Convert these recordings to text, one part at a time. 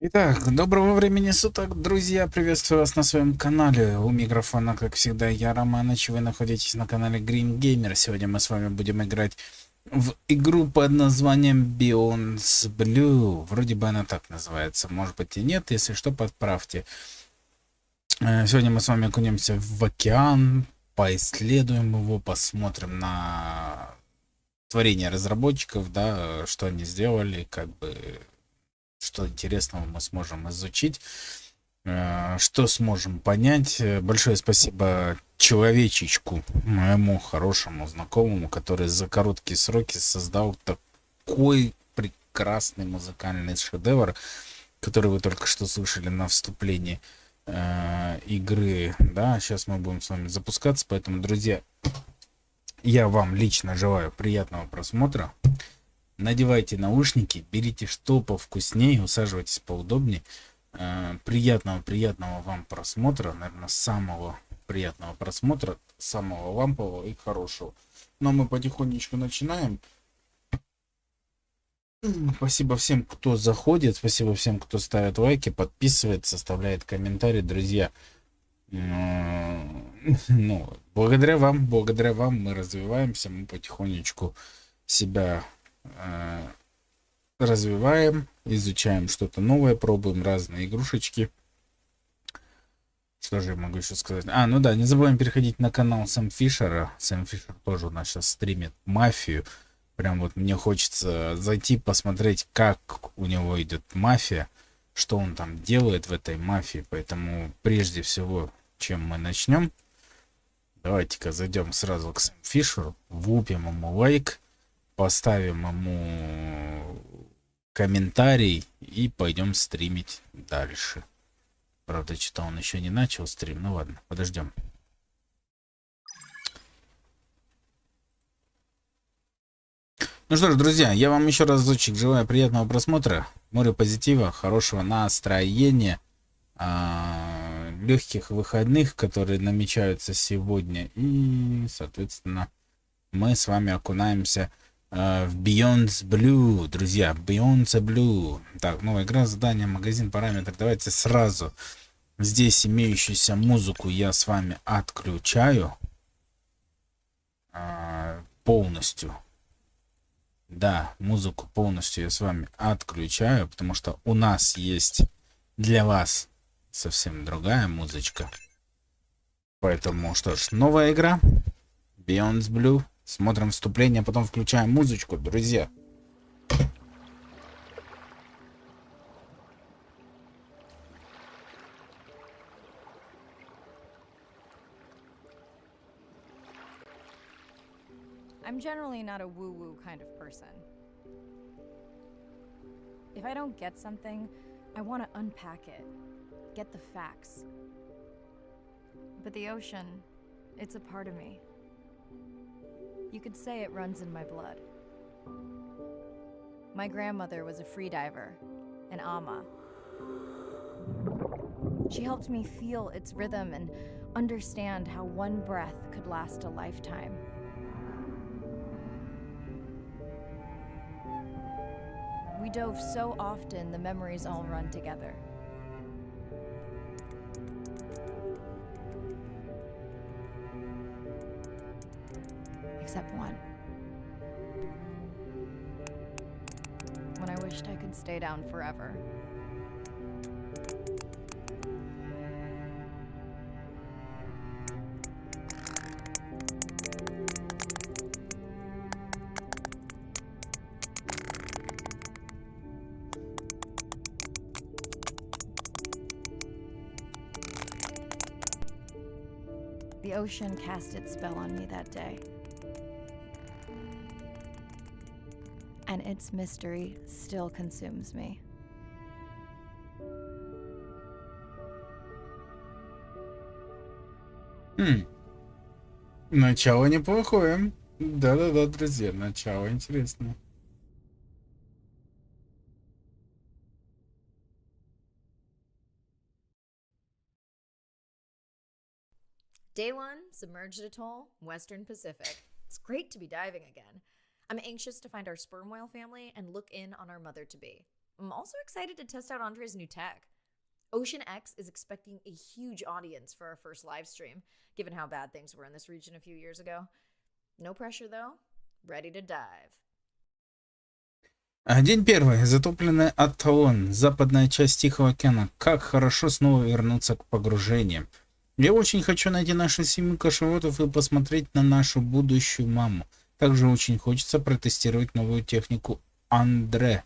Итак, доброго времени суток, друзья! Приветствую вас на своем канале. У микрофона, как всегда, я Романыч. Вы находитесь на канале Green Gamer. Сегодня мы с вами будем играть в игру под названием Blue. Вроде бы она так называется. Может быть и нет, если что, подправьте. Сегодня мы с вами окунемся в океан, поисследуем его, посмотрим на творение разработчиков, да, что они сделали, как бы, что интересного мы сможем изучить, что сможем понять. Большое спасибо человечечку, моему хорошему знакомому, который за короткие сроки создал такой прекрасный музыкальный шедевр, который вы только что слышали на вступлении игры. Да, сейчас мы будем с вами запускаться, поэтому, друзья, я вам лично желаю приятного просмотра. Надевайте наушники, берите что повкуснее, усаживайтесь поудобнее. Приятного вам просмотра, наверное, самого приятного просмотра, самого лампового и хорошего. Но мы потихонечку начинаем. Спасибо всем, кто заходит, спасибо всем, кто ставит лайки, подписывается, составляет комментарии, друзья. Ну, благодаря вам мы развиваемся, мы потихонечку себя развиваем, изучаем что-то новое, пробуем разные игрушечки. Что же я могу еще сказать? Ну да, не забываем переходить на канал Сэм Фишера. Сэм Фишер тоже у нас сейчас стримит мафию. Прям вот мне хочется зайти посмотреть, как у него идет мафия, что он там делает в этой мафии. Поэтому прежде всего, чем мы начнем, давайте-ка зайдем сразу к Сэм Фишеру, влупим ему лайк, поставим ему комментарий и пойдем стримить дальше. Правда, что-то он еще не начал стрим. Ну ладно, подождем. Ну что ж, друзья, я вам еще разочек желаю приятного просмотра, море позитива, хорошего настроения, легких выходных, которые намечаются сегодня. И, соответственно, мы с вами окунаемся в Blue, друзья, Blue. Так, новая игра, задание, магазин, параметр. Давайте сразу здесь имеющуюся музыку я с вами отключаю полностью. Да, музыку полностью я с вами отключаю, потому что у нас есть для вас совсем другая музычка. Поэтому, что ж, новая игра Blue. Смотрим вступление, потом включаем музычку, друзья. I'm generally not a woo-woo kind of person. If I don't get something, I want to unpack it, get the facts. But the ocean, it's a part of me. You could say it runs in my blood. My grandmother was a freediver, an ama. She helped me feel its rhythm and understand how one breath could last a lifetime. We dove so often, the memories all run together. Except one. When I wished I could stay down forever. The ocean cast its spell on me that day. And its mystery still consumes me. Начало неплохое. Да-да-да, друзья, начало интересное. Day 1, submerged atoll, Western Pacific. It's great to be diving again. I'm anxious to find our sperm whale family and look in on our mother-to-be. I'm also excited to test out Andre's new tech. Ocean X is expecting a huge audience for our first live stream, given how bad things were in this region a few years ago. No pressure, though. Ready to dive. День первый. Затопленный Аталон. Западная часть Тихого океана. Как хорошо снова вернуться к погружениям. Я очень хочу найти нашу семью кашеводов и посмотреть на нашу будущую маму. Также очень хочется протестировать новую технику Андре.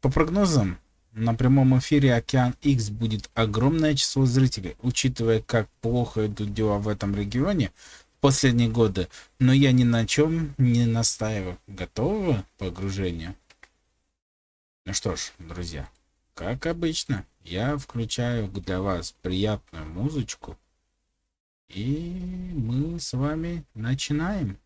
По прогнозам, на прямом эфире Океан X будет огромное число зрителей, учитывая, как плохо идут дела в этом регионе в последние годы, но я ни на чем не настаиваю. Готовы к погружению? Ну что ж, друзья, как обычно, я включаю для вас приятную музычку, и мы с вами начинаем.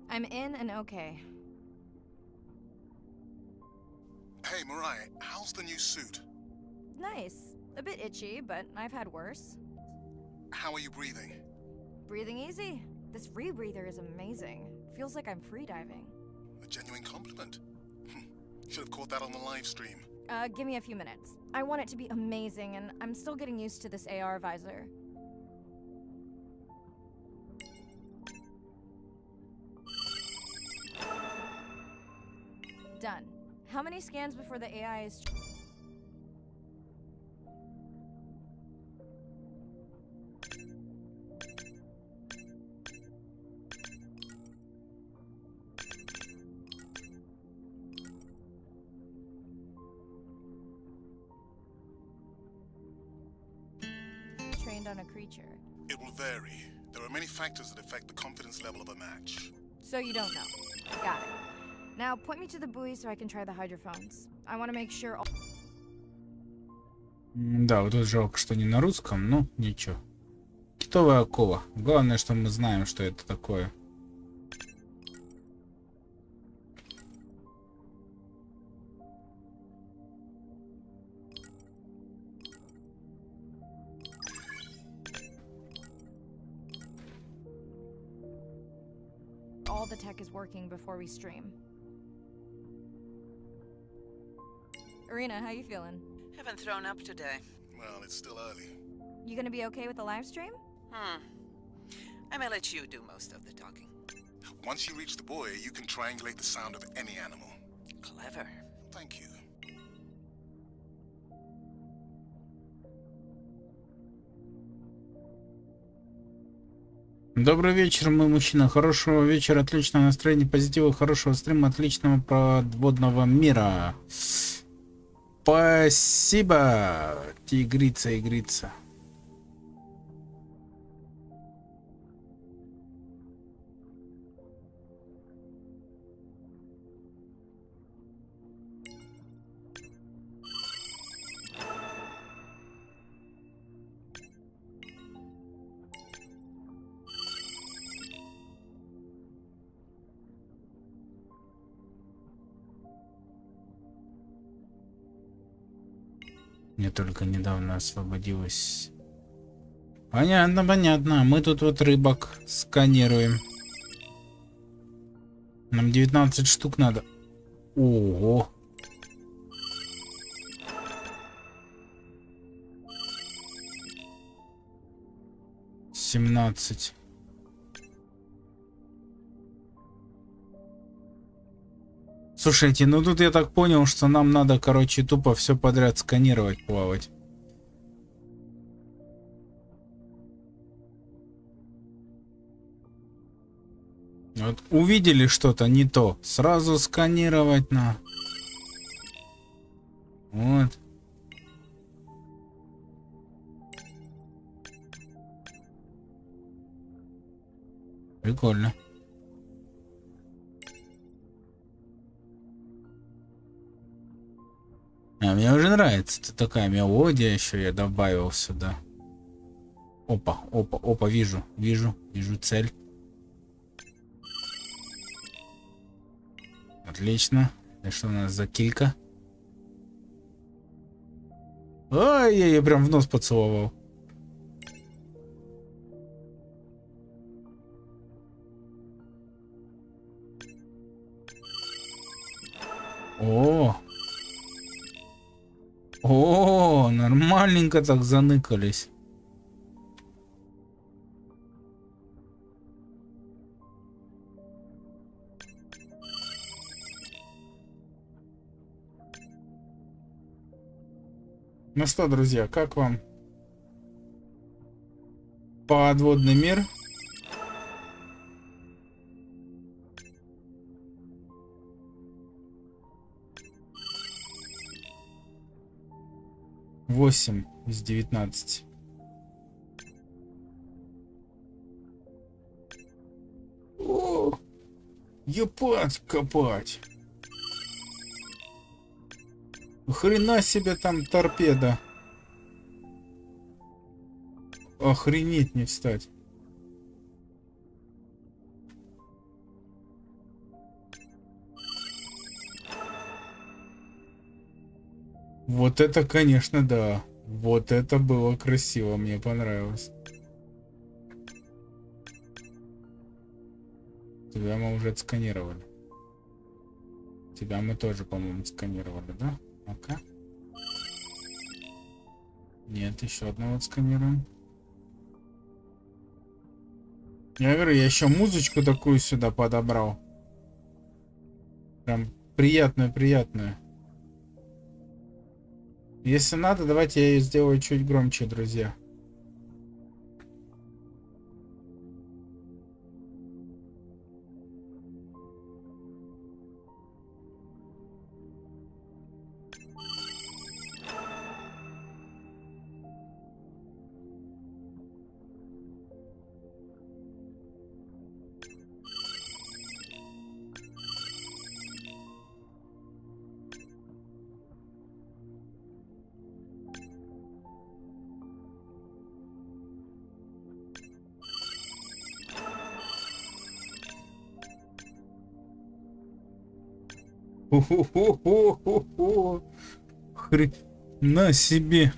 I'm in and okay. Hey, Mariah, how's the new suit? Nice. A bit itchy, but I've had worse. How are you breathing? Breathing easy. This rebreather is amazing. Feels like I'm freediving. A genuine compliment. Should have caught that on the live stream. Give me a few minutes. I want it to be amazing, and I'm still getting used to this AR visor. Done. How many scans before the AI is... trained on a creature? It will vary. There are many factors that affect the confidence level of a match. So you don't know. Got it. Now point me to the buoy so I can try the hydrophones. I want to make sure all... Да, вот тут жалко, что не на русском, но ничего. Китовая акула. Главное, что мы знаем, что это такое. all the tech is working before we stream. Irina, how you feeling? Haven't thrown up today. Well, it's still early. You gonna be okay with the live stream? I may let you do most of the talking. Once you reach the buoy, you can triangulate the sound of any animal. Clever. Thank you. Добрый вечер, мой мужчина. Хорошего вечера, отличного настроения, позитива, хорошего стрима, отличного подводного мира. Спасибо, тигрица, игрица. Мне только недавно освободилось. Понятно, понятно. Мы тут вот рыбок сканируем. Нам 19 штук надо. Ого. Семнадцать. Слушайте, ну тут я так понял, что нам надо, короче, тупо все подряд сканировать, плавать. Вот увидели что-то не то, сразу сканировать на. Вот. Прикольно. А мне уже нравится. Это такая мелодия еще я добавил сюда. Опа, опа, опа, вижу цель. Отлично. И что у нас за килька? Ай, я ее прям в нос поцеловал. О! О, нормальненько так заныкались. Ну что, друзья, как вам подводный мир? Восемь из 19. О, епать копать. Хрена себе там торпеда. Охренеть не встать. Вот это, конечно, да. Вот это было красиво, мне понравилось. Тебя мы уже отсканировали. Тебя мы тоже, по-моему, сканировали, да? Ну-ка. Нет, еще одного отсканируем. Я говорю, я еще музычку такую сюда подобрал. Прям приятную. Если надо, давайте я ее сделаю чуть громче, друзья. Хо-хо-хо-хо-хо. Хрена себе.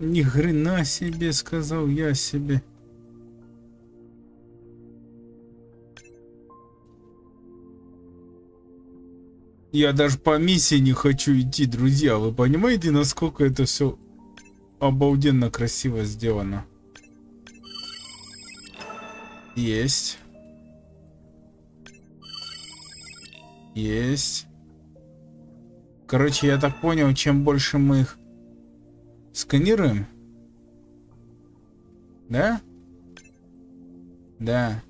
Ни хрена себе, сказал я себе. Я даже по миссии не хочу идти, друзья. Вы понимаете, насколько это все обалденно красиво сделано? Есть. Есть. Короче, я так понял, чем больше мы их сканируем. Да? Да.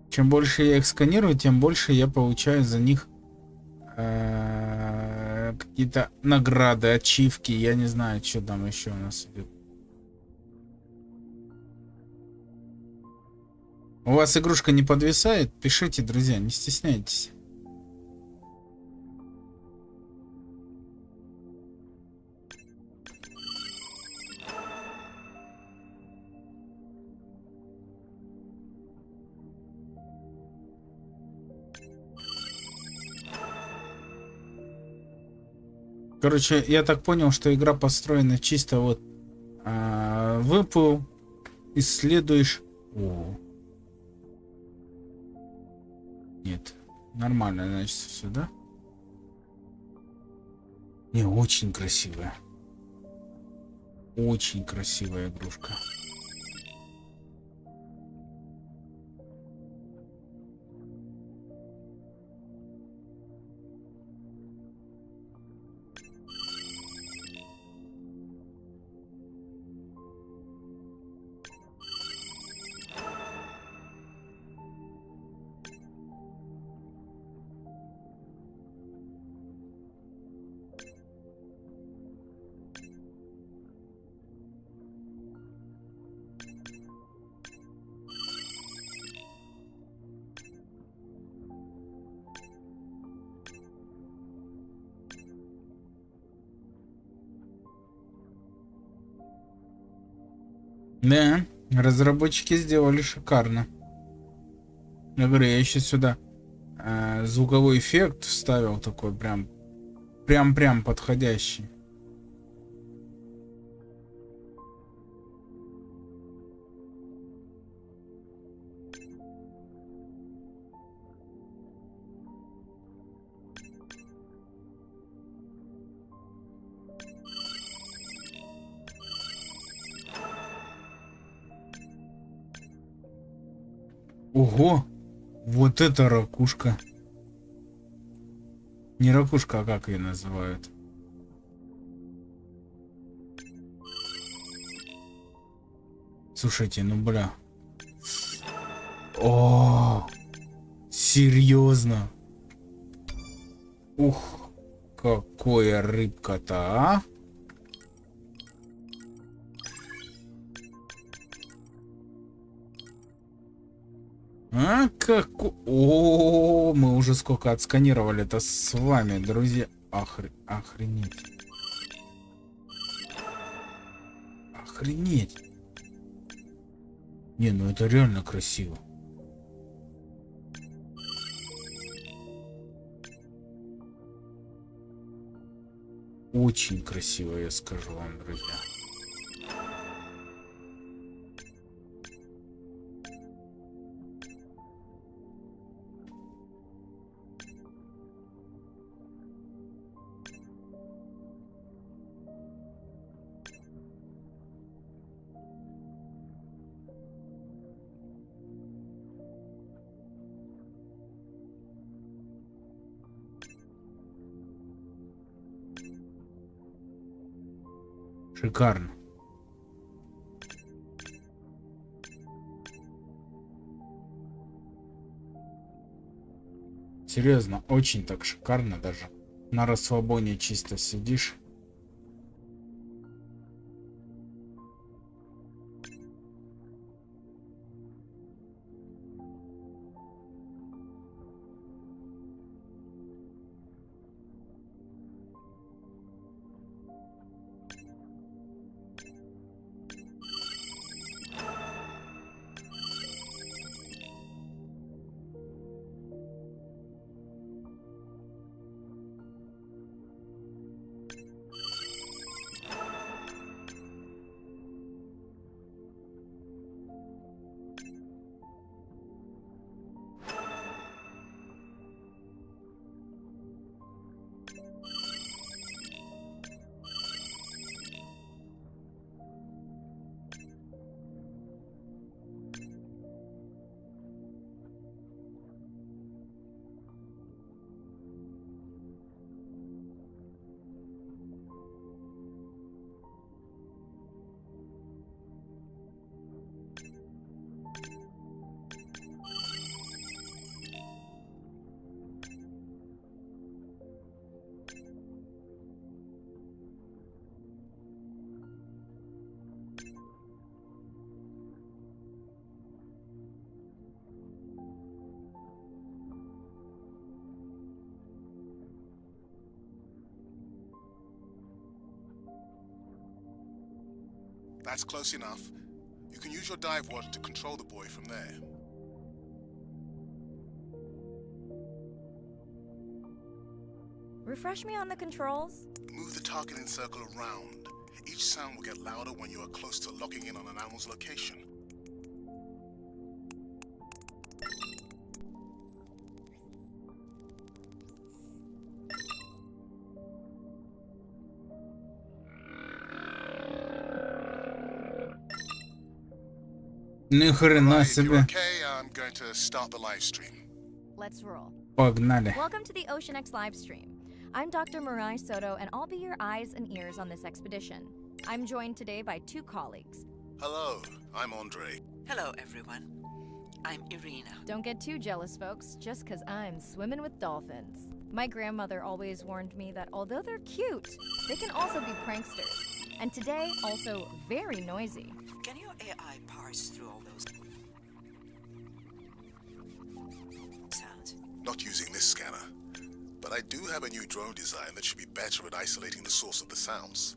Чем больше я их сканирую, тем больше я получаю за них какие-то награды, ачивки. Я не знаю, что там еще у нас идет. У вас игрушка не подвисает? Пишите, друзья, не стесняйтесь. Короче, я так понял, что игра построена чисто вот выплыл, исследуешь. О. Нет, нормально, значит, все, да? Не, очень красивая. Очень красивая игрушка. Да, разработчики сделали шикарно. Я говорю, я еще сюда звуковой эффект вставил такой прям подходящий. Ого, вот это ракушка. Не ракушка, а как ее называют? Слушайте, ну бля. О, серьезно? Ух, какая рыбка-то, а? А как? О, мы уже сколько отсканировали-то с вами, друзья. Охренеть. Охренеть. Не, ну это реально красиво. Очень красиво, я скажу вам, друзья. Шикарно. Серьезно, очень так шикарно даже. На расслабоне чисто сидишь. That's close enough. You can use your dive watch to control the buoy from there. Refresh me on the controls? Move the targeting circle around. Each sound will get louder when you are close to locking in on an animal's location. Ни хрена Right, if you're себе. okay, I'm going to start the live stream. Let's roll. Погнали. Welcome to the Ocean X live stream. I'm Dr. Mirai Soto, and I'll be your eyes and ears on this expedition. I'm joined today by two colleagues. Hello, I'm Andre. Hello, everyone. I'm Irina. Don't get too jealous, folks, just because I'm swimming with dolphins. My grandmother always warned me that although they're cute, they can also be pranksters. And today, also very noisy. Can your AI parse through all those sounds? Not using this scanner. But I do have a new drone design that should be better at isolating the source of the sounds.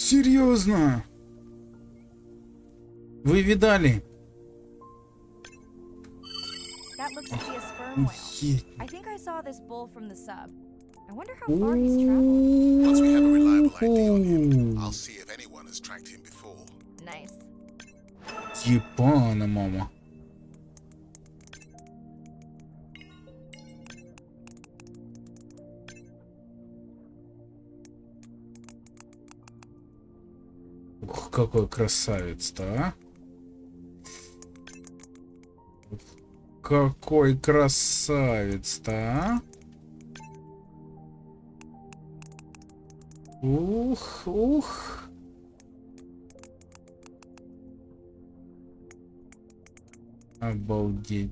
Серьезно? Вы видали? That looks to be a sperm whale. Охеть. I think I saw this bull from the sub. I wonder how far he's traveled. Once we have a reliable ID on him, I'll see if anyone has tracked him before. Nice. Ебана, мама. Ух, какой красавец-то, а? Ух, какой красавец-то, а? Ух, ух. Обалдеть.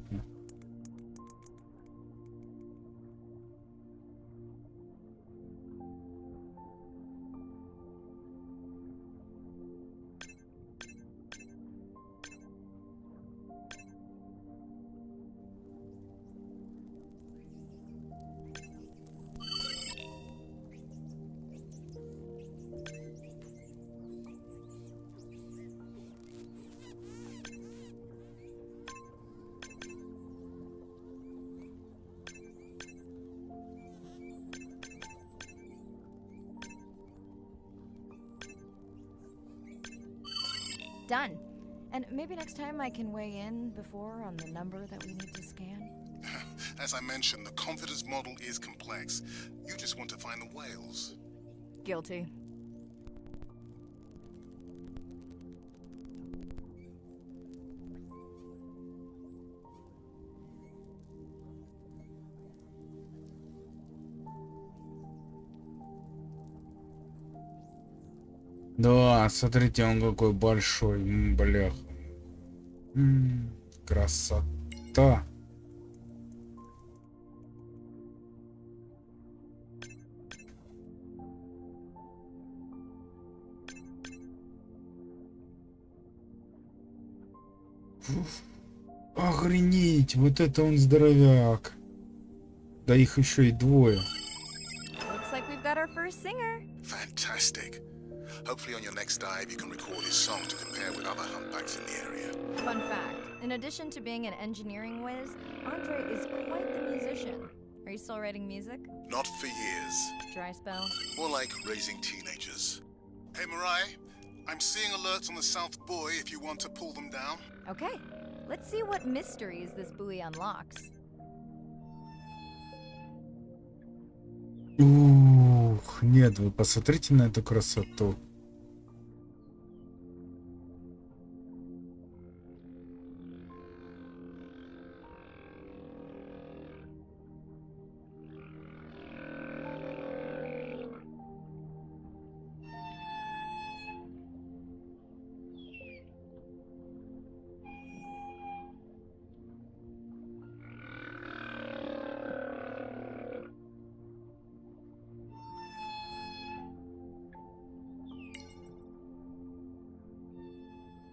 Done. And maybe next time I can weigh in before on the number that we need to scan. As I mentioned, the confidence model is complex. You just want to find the whales. Guilty. Да, смотрите, он какой большой, блях. Красота. Охренеть, вот это он здоровяк. Да их еще и двое. Looks like we've got our first singer. Fantastic. Hopefully on your next dive you can record his song to compare with other humpbacks in the area. Fun fact, in addition to being an engineering whiz, Andre is quite the musician. Are you still writing music? Not for years. Dry spell? More like raising teenagers. Hey Mariah, I'm seeing alerts on the South Buoy if you want to pull them down. Okay, let's see what mysteries this buoy unlocks. Ух, нет, вы посмотрите на эту красоту.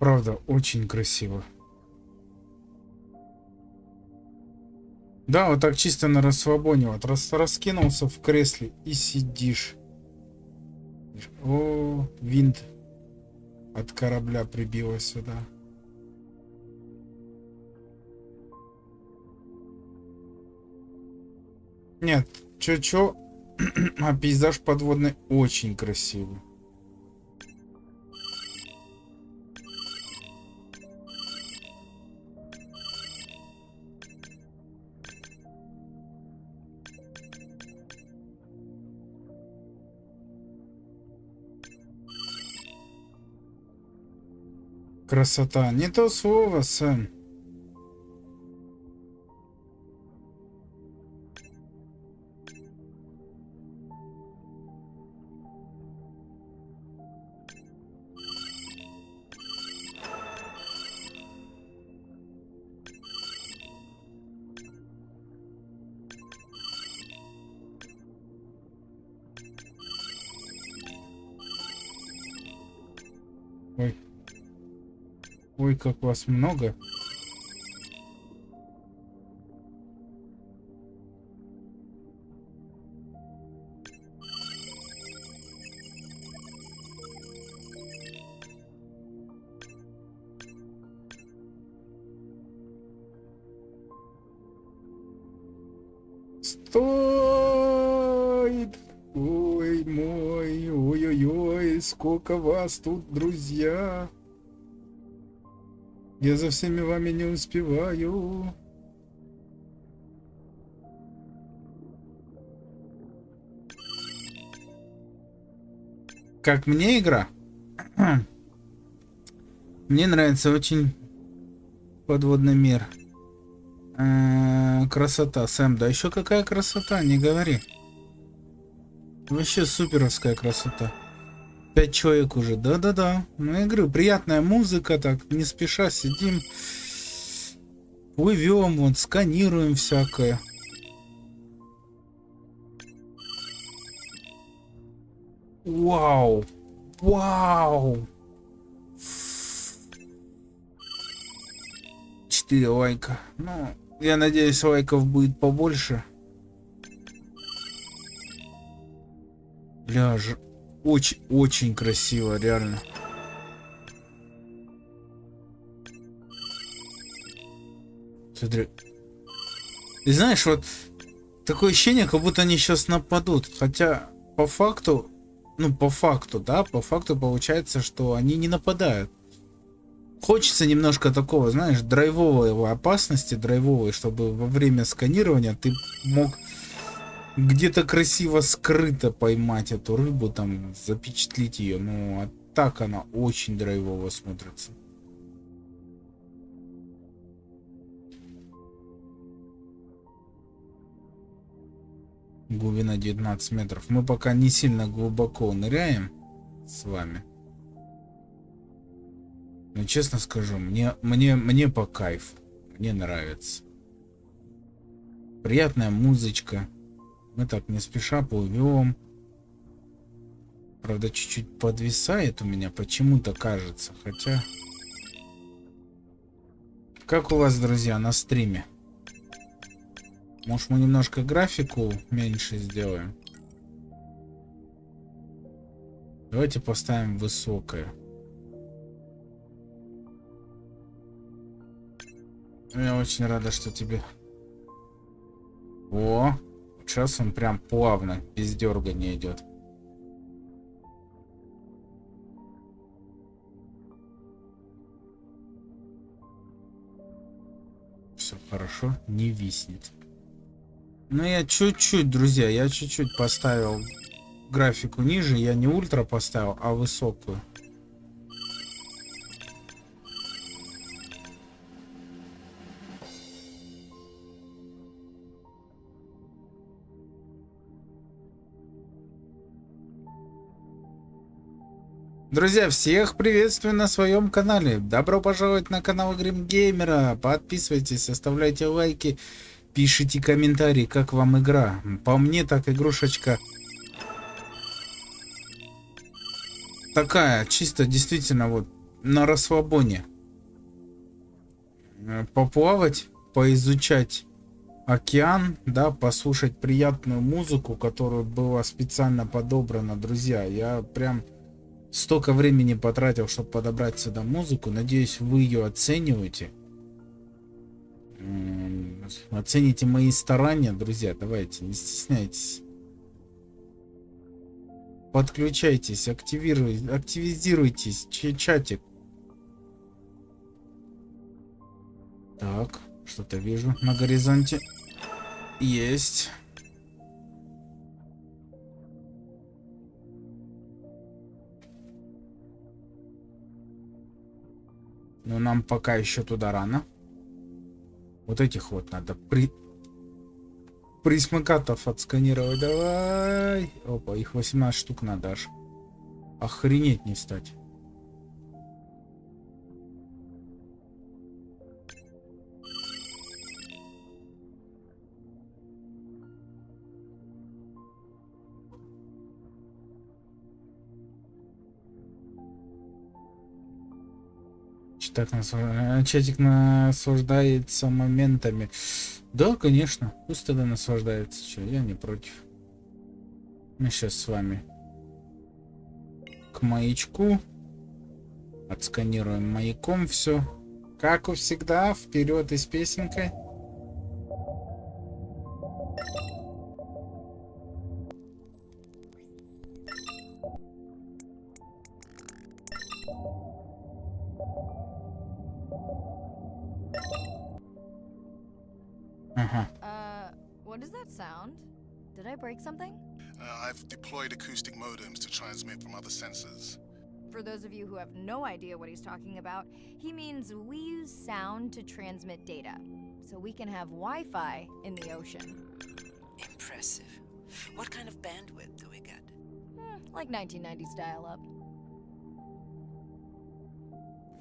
Правда, очень красиво. Да, вот так чисто на расслабоне. Вот раскинулся в кресле и сидишь. О, винт от корабля прибило сюда. Нет, чё, а пейзаж подводный очень красивый. Красота. Не то слово, Сэм. Ой. Ой, как вас много. Стой! Ой, мой, ой-ой-ой, сколько вас тут, друзья. Я за всеми вами не успеваю. Как мне игра? Мне нравится очень подводный мир. Красота, Сэм, да еще какая красота, не говори. Вообще суперовская красота. 5 человек уже, да-да-да. Ну, я говорю, приятная музыка, так, не спеша сидим. Плывем, вот, сканируем всякое. Вау! Вау! 4 лайка. Ну, я надеюсь, лайков будет побольше. Бля, очень красиво, реально. Смотри. И знаешь, вот такое ощущение, как будто они сейчас нападут. Хотя по факту, ну по факту, да, по факту получается, что они не нападают. Хочется немножко такого, знаешь, драйвовой опасности, драйвовой, чтобы во время сканирования ты мог где-то красиво скрыто поймать эту рыбу, там, запечатлить ее. Ну, а так она очень драйвово смотрится. Глубина 19 метров. Мы пока не сильно глубоко ныряем с вами. Но честно скажу, мне по кайфу. Мне нравится. Приятная музычка. Мы так не спеша плывем. Правда, чуть-чуть подвисает у меня, почему-то кажется. Хотя... Как у вас, друзья, на стриме? Может, мы немножко графику меньше сделаем? Давайте поставим высокое. Я очень рада, что тебе... О, сейчас он прям плавно, без дергания идет. Все хорошо, не виснет. Ну, я чуть-чуть, друзья, я чуть-чуть поставил графику ниже. Я не ультра поставил, а высокую. Друзья, всех приветствую на своем канале. Добро пожаловать на канал Геймера. Подписывайтесь, оставляйте лайки, пишите комментарии, как вам игра. По мне, так игрушечка такая, чисто действительно вот на расслабоне. Поплавать, поизучать океан, да, послушать приятную музыку, которая была специально подобрана, друзья. Я прям... Столько времени потратил, чтобы подобрать сюда музыку. Надеюсь, вы ее оцениваете. Оцените мои старания, друзья. Давайте, не стесняйтесь. Подключайтесь, активизируйтесь. Чатик. Так, что-то вижу на горизонте. Есть. Но нам пока еще туда рано. Вот этих вот надо присмыкатов отсканировать. Давай. Опа, их 18 штук надо аж. Охренеть не стать. Так, чатик наслаждается моментами. Да, конечно. Пусть тогда наслаждается. Че, я не против. Мы сейчас с вами к маячку. Отсканируем маяком все. Как и всегда, вперед и с песенкой. Ага. What does that sound? Did I break something? I've deployed acoustic modems to transmit from other sensors. For those of you who have no idea what he's talking about, he means we use sound to transmit data, so we can have Wi-Fi in the ocean. Impressive. What kind of bandwidth do we get? Like 1990s dial-up.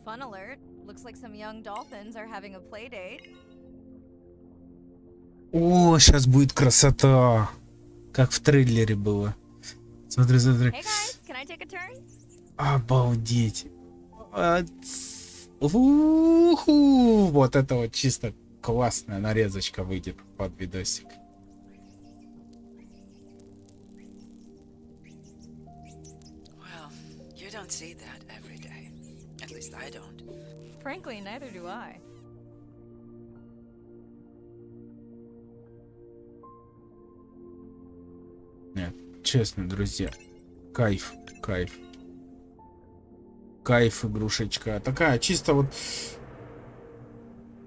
Fun alert. Looks like some young dolphins are having a play date. О, сейчас будет красота. Как в трейлере было. Смотри, смотри. Hey guys, can I take a turn? Обалдеть. Уху. Вот это вот чисто классная нарезочка выйдет под видосик. Well, you don't see that every day. At least I don't. Frankly, neither do I. Нет, честно, друзья. Кайф, кайф. Кайф, игрушечка. Такая чисто вот...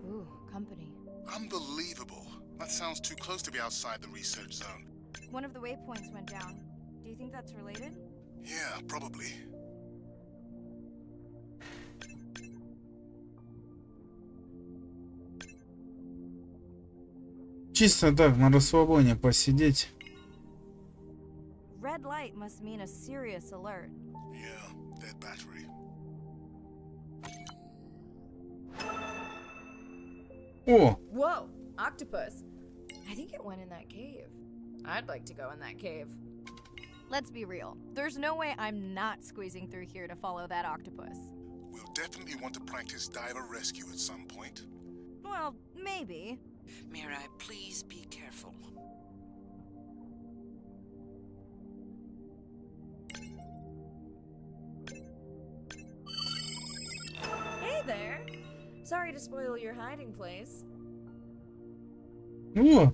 Ooh, company. Unbelievable. That sounds too close to be outside the research zone. One of the waypoints went down. Do you think that's related? Yeah, probably. Чисто так, на расслабоне посидеть. Red light must mean a serious alert. Yeah, dead battery. О! Whoa, octopus. I think it went in that cave. I'd like to go in that cave. Let's be real. There's no way I'm not squeezing through here to follow that octopus. We'll definitely want to practice diver rescue at some point. Well, maybe. Mirai, please be careful. Hey there. Sorry to spoil your hiding place. О!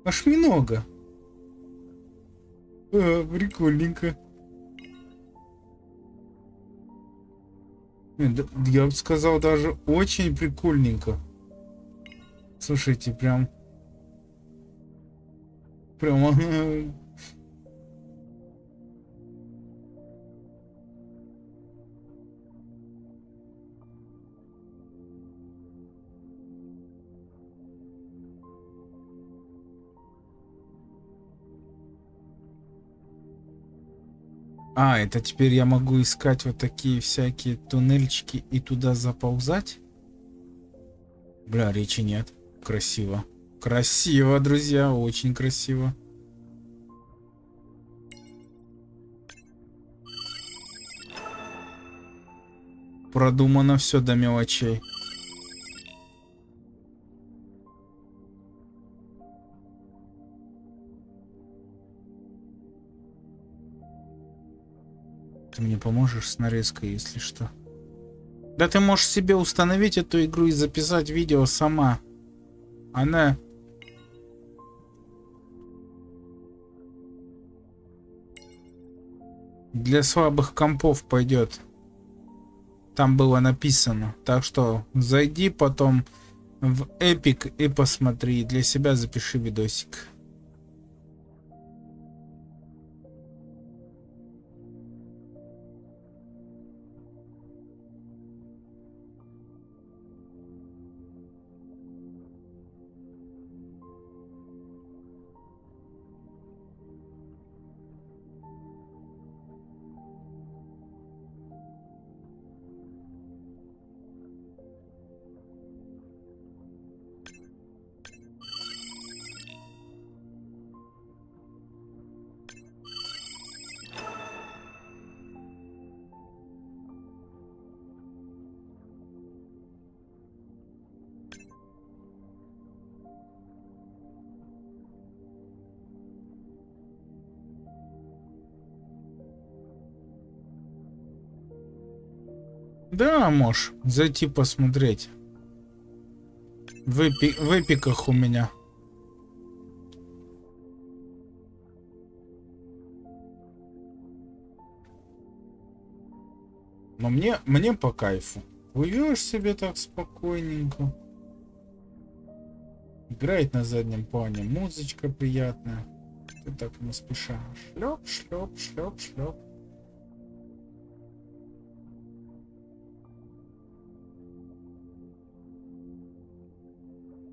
Осьминога. Прикольненько. Я бы сказал, даже очень прикольненько. Слушайте, прям... А, это теперь я могу искать вот такие всякие туннельчики и туда заползать? Бля, речи нет. Красиво. Красиво, друзья, очень красиво. Продумано все до мелочей. Ты мне поможешь с нарезкой, если что? Да ты можешь себе установить эту игру и записать видео сама. Она... для слабых компов пойдет. Там было написано. Так что зайди потом в Epic и посмотри. Для себя запиши видосик. Да, можешь зайти посмотреть. В эпиках у меня. Но мне по кайфу. Плывешь себе так спокойненько. Играет на заднем плане музычка приятная. Ты так не спеша. Шлеп, шлеп, шлеп, шлеп.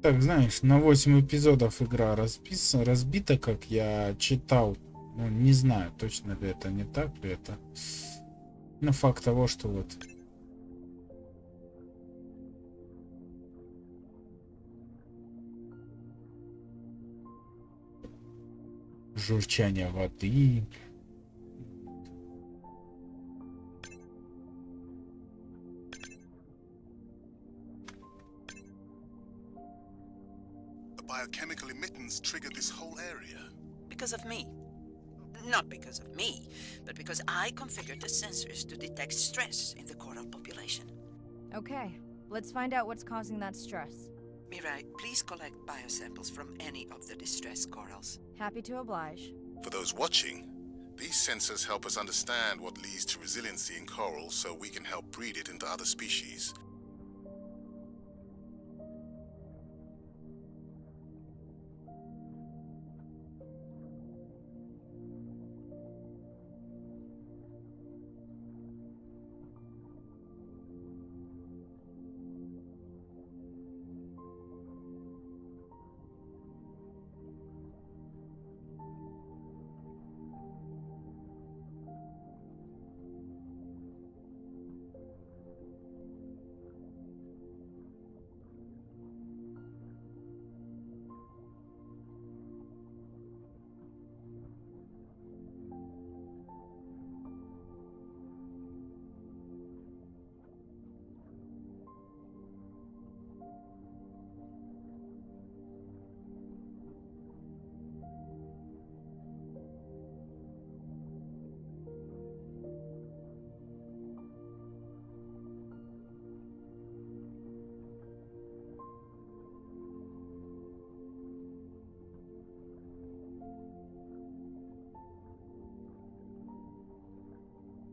Так, знаешь, на 8 эпизодов игра разбита, как я читал. Ну, не знаю, точно ли это, не так ли это. Но факт того, что вот журчание воды. The biochemical emittance triggered this whole area. Because of me. Not because of me, but because I configured the sensors to detect stress in the coral population. Okay, let's find out what's causing that stress. Mirai, please collect biosamples from any of the distressed corals. Happy to oblige. For those watching, these sensors help us understand what leads to resiliency in coral so we can help breed it into other species.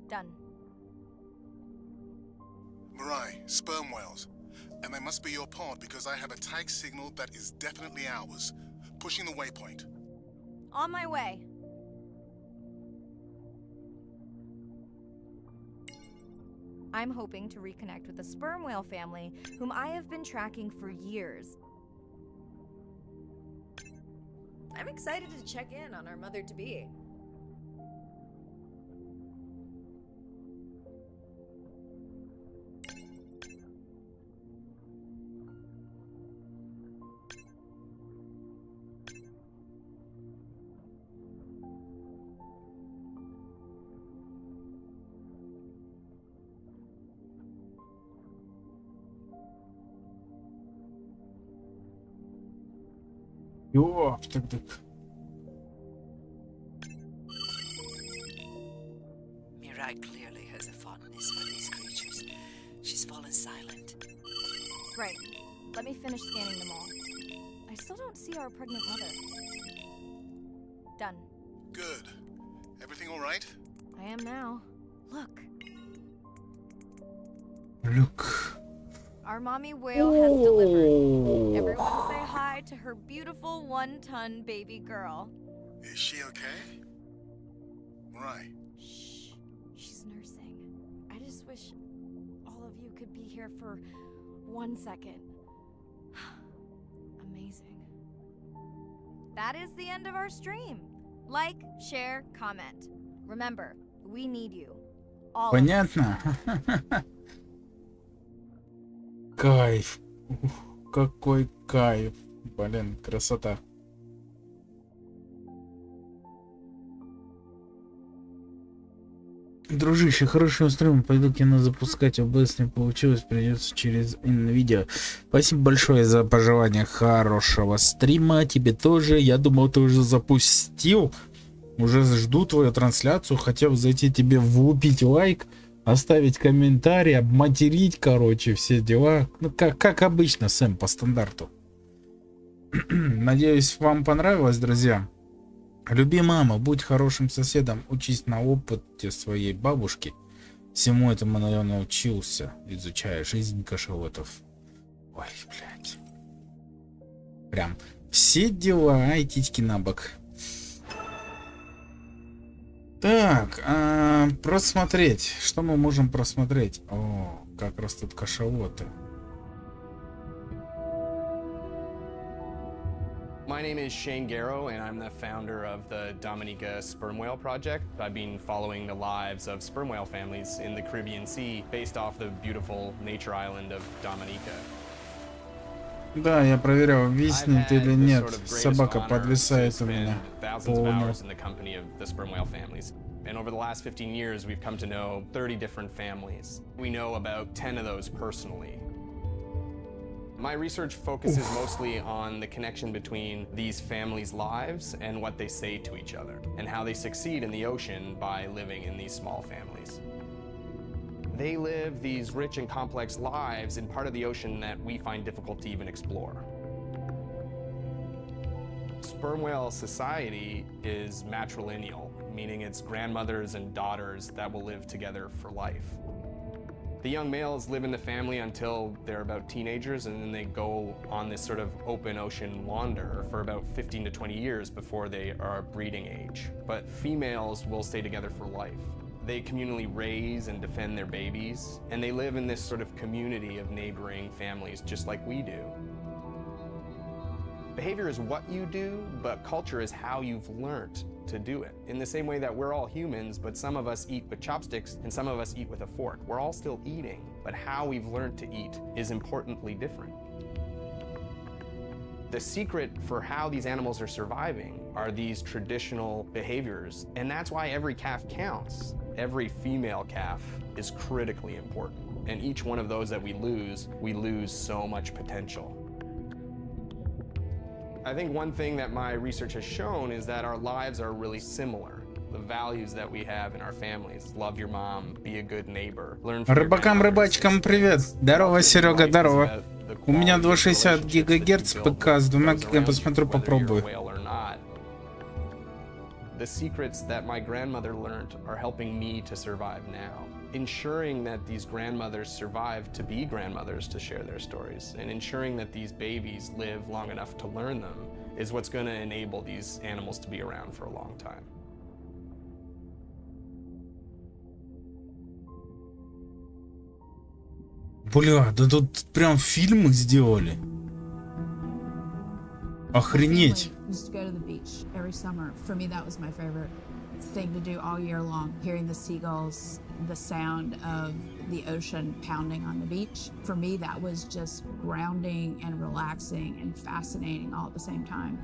Done. Mirai, sperm whales. And they must be your pod because I have a tag signal that is definitely ours. Pushing the waypoint. On my way. I'm hoping to reconnect with the sperm whale family, whom I have been tracking for years. I'm excited to check in on our mother-to-be. Ёп, так. Mirai clearly has a fondness for these creatures. She's fallen silent. Right. Let me finish scanning them all. I still don't see our pregnant mother. Done. Good. Everything all right? I am now. Look. Look. Our mommy whale has delivered. Everyone say hi to her beautiful 1-ton baby girl. Is she okay? Right. Shh. She's nursing. I just wish all of you could be here for 1 second. Amazing. That is the end of our stream. Like, share, comment. Remember, we need you. All of you. Понятно? Кайф. Ух, какой кайф. Блин, красота. Дружище, хорошего стрима. Пойду кино запускать. ОБС не получилось. Придется через видео. Спасибо большое за пожелание хорошего стрима. Тебе тоже. Я думал, ты уже запустил. Уже жду твою трансляцию. Хотел зайти тебе влупить лайк. Оставить комментарий, обматерить, короче, все дела. Ну, как обычно, Сэм, по стандарту. Надеюсь, вам понравилось, друзья. Люби маму, будь хорошим соседом, учись на опыте своей бабушки. Всему этому, наверное, научился, изучая жизнь кашалотов. Ой, блядь. Прям все дела, ай, титьки на бок. Так, просмотреть. Что мы можем просмотреть? О, как растут кашалоты. My name is Shane Garrow, and I'm the founder of the Dominica sperm whale project. I've been following the lives of sperm whale families in the Caribbean Sea based off the beautiful nature island of Dominica. Да, я проверял, I've виснет had или the нет. sort of greatest Собака honor to подвисает у меня. spend thousands of Понял. hours in the company of the sperm whale families. And over the last 15 years, we've come to know 30 different families. We know about 10 of those personally. My research focuses mostly on the connection between these families' lives and what they say to each other, and how they succeed in the ocean by living in these small families. They live these rich and complex lives in part of the ocean that we find difficult to even explore. Sperm whale society is matrilineal, meaning it's grandmothers and daughters that will live together for life. The young males live in the family until they're about teenagers, and then they go on this sort of open ocean wander for about 15 to 20 years before they are breeding age. But females will stay together for life. They communally raise and defend their babies, and they live in this sort of community of neighboring families just like we do. Behavior is what you do, but culture is how you've learned to do it. In the same way that we're all humans, but some of us eat with chopsticks and some of us eat with a fork. We're all still eating, but how we've learned to eat is importantly different. The secret for how these animals are surviving are these traditional behaviors, and that's why every calf counts. Every female calf is critically important, and each one of those that we lose so much potential. I think one thing that my research has shown is that our lives are really similar. The values that we have in our families: love your mom, be a good neighbor, learn from your Рыбакам, grandmothers. рыбачкам, привет. Здорово, Серега, здорово. У меня 260 гигагерц ПК, с 2 гигами посмотрю, попробую. The secrets that my grandmother learned are helping me to survive now. Ensuring that these grandmothers survive to be grandmothers to share their stories, and ensuring that these babies live long enough to learn them is what's going to enable these animals to be around for a long time. Бля, да тут прям фильмы сделали. Охренеть. Used to go to the beach every summer. For me, that was my favorite thing to do all year long. Hearing the seagulls, the sound of the ocean pounding on the beach. For me, that was just grounding and relaxing and fascinating all at the same time.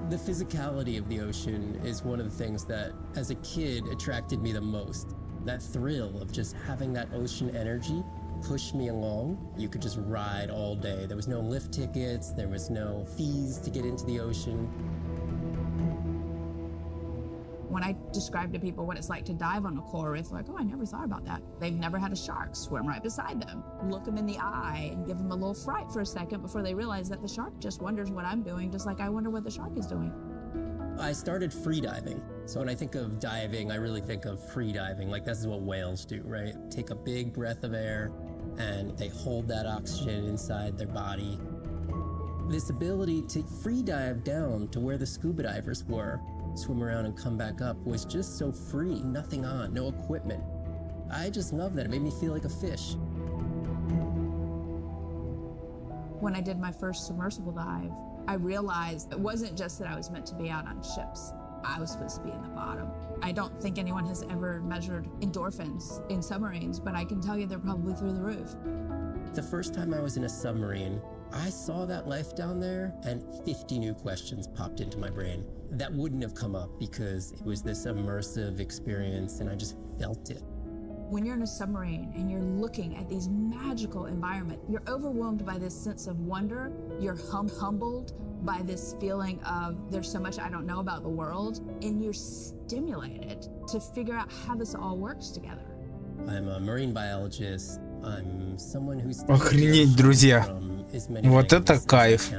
The physicality of the ocean is one of the things that, as a kid, attracted me the most. That thrill of just having that ocean energy push me along. You could just ride all day. There was no lift tickets, there was no fees to get into the ocean. When I describe to people what it's like to dive on a coral reef, they're like, oh, I never thought about that. They've never had a shark swim right beside them. Look them in the eye and give them a little fright for a second before they realize that the shark just wonders what I'm doing, just like I wonder what the shark is doing. I started free diving. So when I think of diving, I really think of free diving. Like, this is what whales do, right? Take a big breath of air and they hold that oxygen inside their body. This ability to free dive down to where the scuba divers were, swim around and come back up, was just so free, nothing on, no equipment. I just love that. It made me feel like a fish. When I did my first submersible dive, I realized it wasn't just that I was meant to be out on ships. I was supposed to be in the bottom. I don't think anyone has ever measured endorphins in submarines, but I can tell you they're probably through the roof. The first time I was in a submarine, I saw that life down there and 50 new questions popped into my brain that wouldn't have come up because it was this immersive experience and I just felt it. When you're in a submarine and you're looking at these magical environments, you're overwhelmed by this sense of wonder. You're humbled by this feeling of there's so much I don't know about the world, and you're stimulated to figure out how this all works together. I'm a marine biologist. I'm someone who's Охренеть, друзья. Вот это кайф.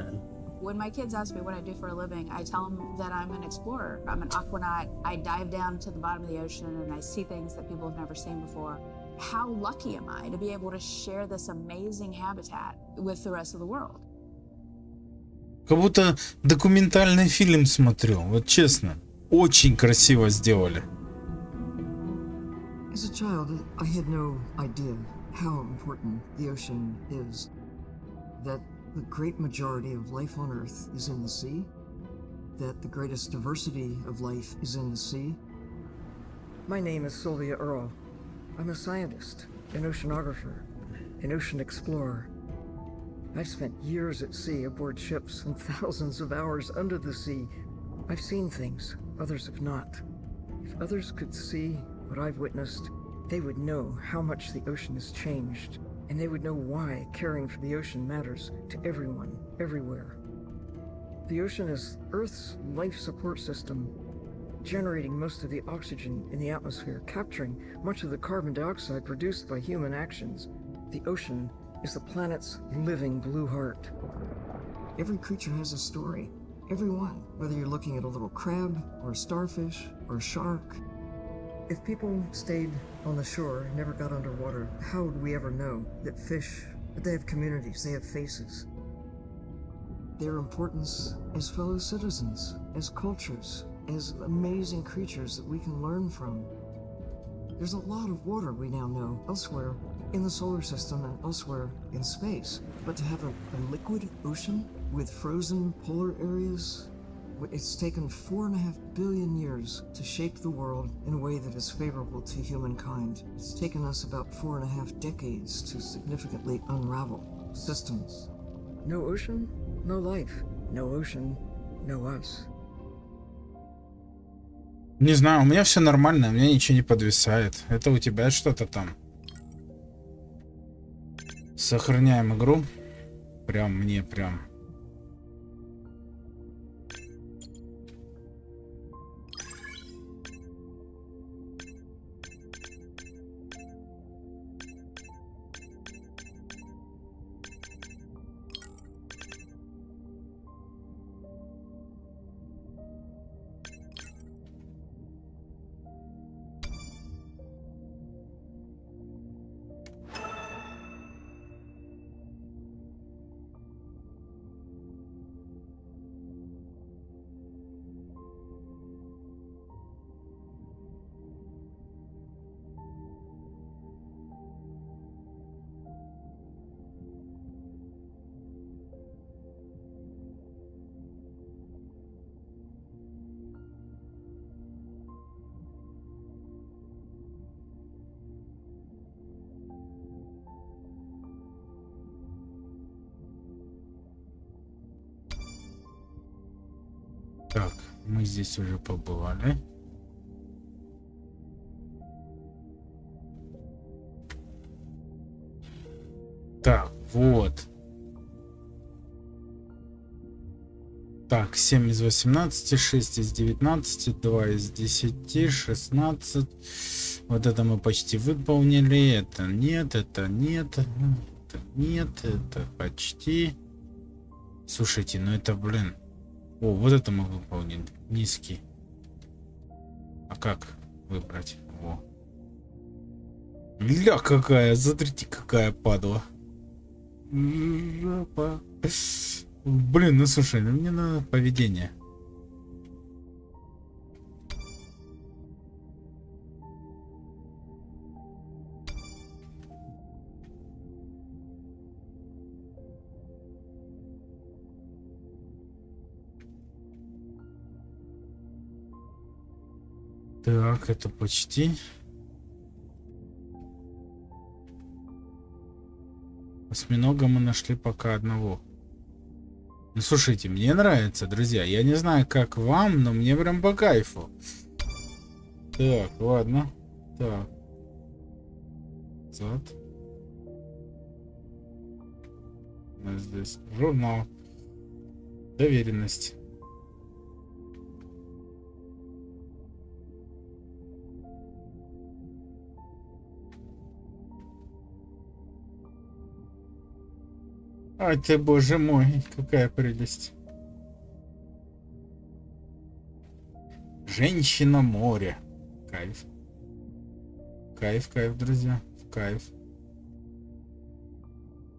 When my kids ask me what I do for a living, I tell them that I'm an explorer. I'm an aquanaut. I dive down to the bottom of the ocean and I see things that people have never seen before. How lucky am I to be able to share this amazing habitat with the rest of the world? Как будто документальный фильм смотрю. Вот честно. Очень красиво сделали. As a child, I had no idea how important the ocean is. That the great majority of life on Earth is in the sea. That the greatest diversity of life is in the sea. My name is Sylvia Earle. I'm a scientist, an oceanographer, an ocean explorer. I've spent years at sea aboard ships and thousands of hours under the sea. I've seen things others have not. If others could see what I've witnessed, they would know how much the ocean has changed, and they would know why caring for the ocean matters to everyone, everywhere. The ocean is Earth's life support system, generating most of the oxygen in the atmosphere, capturing much of the carbon dioxide produced by human actions. The ocean is the planet's living blue heart. Every creature has a story. Every one, whether you're looking at a little crab, or a starfish, or a shark. If people stayed on the shore and never got underwater, how would we ever know that fish, that they have communities, they have faces? Their importance as fellow citizens, as cultures, as amazing creatures that we can learn from. There's a lot of water we now know elsewhere in the solar system and elsewhere in space. But to have a liquid ocean with frozen polar areas, it's taken 4.5 billion years to shape the world in a way that is favorable to humankind. It's taken us about 4.5 decades to significantly unravel systems. No ocean, no life. No ocean, no us. Не знаю, у меня все нормально, у меня ничего не подвисает. Это у тебя что-то там. Сохраняем игру. Прям мне прям. Так, мы здесь уже побывали. Так, вот. Так, 7 из 18, 6 из 19, 2 из 10, 16. Вот это мы почти выполнили. Это нет, это нет. Это нет, это почти. Слушайте, ну это, блин. О, вот это мы выполнили. Низкий. А как выбрать? О. Ля какая, смотрите, какая падла. Жопа. Блин, ну слушай, ну мне надо поведение. Так, это почти. Осьминога мы нашли пока одного. Ну, слушайте, мне нравится, друзья. Я не знаю, как вам, но мне прям по кайфу. Так, ладно. Так. Зад. У нас здесь журнал. Доверенность. Ай ты, боже мой, какая прелесть. Женщина моря. Кайф. Кайф, кайф, друзья. Кайф.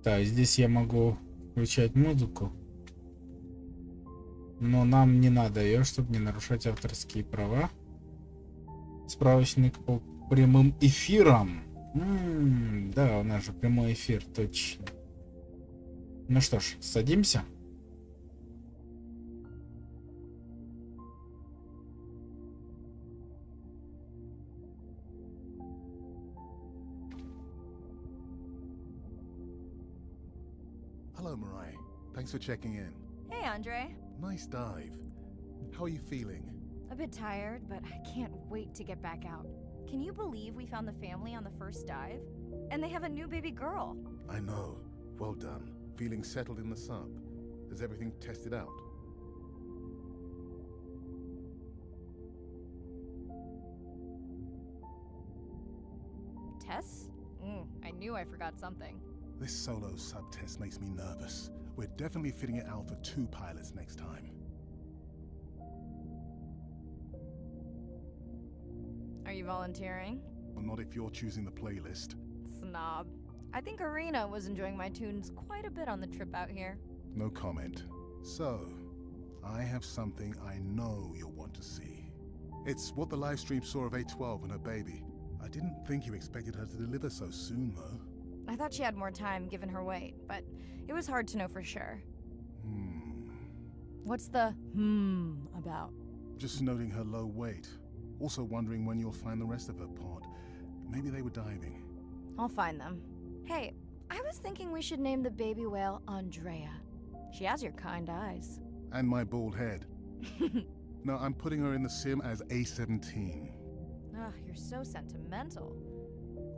Так, здесь я могу включать музыку. Но нам не надо ее, чтобы не нарушать авторские права. Справочник по прямым эфирам. Да, у нас же прямой эфир, точно. Ну что ж, садимся. Hello, Mariah. Thanks for checking in. Hey, Andre. Nice dive. How are you feeling? A bit tired, but I can't wait to get back out. Can you believe we found the family on the first dive? And they have a new baby girl. I know. Well done. Feeling settled in the sub. Is everything tested out? Tess? I knew I forgot something. This solo sub test makes me nervous. We're definitely fitting it out for 2 pilots next time. Are you volunteering? Well, not if you're choosing the playlist. Snob. I think Arena was enjoying my tunes quite a bit on the trip out here. No comment. So, I have something I know you'll want to see. It's what the live stream saw of A12 and her baby. I didn't think you expected her to deliver so soon, though. I thought she had more time given her weight, but it was hard to know for sure. What's the about? Just noting her low weight. Also wondering when you'll find the rest of her pod. Maybe they were diving. I'll find them. Hey, I was thinking we should name the baby whale Andrea. She has your kind eyes. And my bald head. No, I'm putting her in the sim as A17. Ugh, you're so sentimental.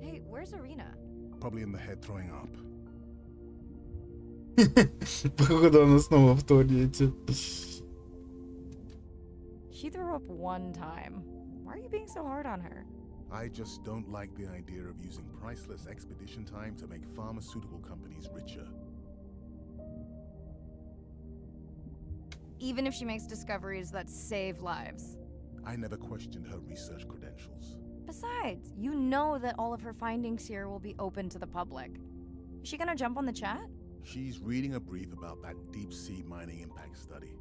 Hey, where's Arena? Probably in the head throwing up. Походу она снова в туалете. She threw up one time. Why are you being so hard on her? I just don't like the idea of using priceless expedition time to make pharmaceutical companies richer. Even if she makes discoveries that save lives. I never questioned her research credentials. Besides, you know that all of her findings here will be open to the public. Is she gonna jump on the chat? She's reading a brief about that deep-sea mining impact study.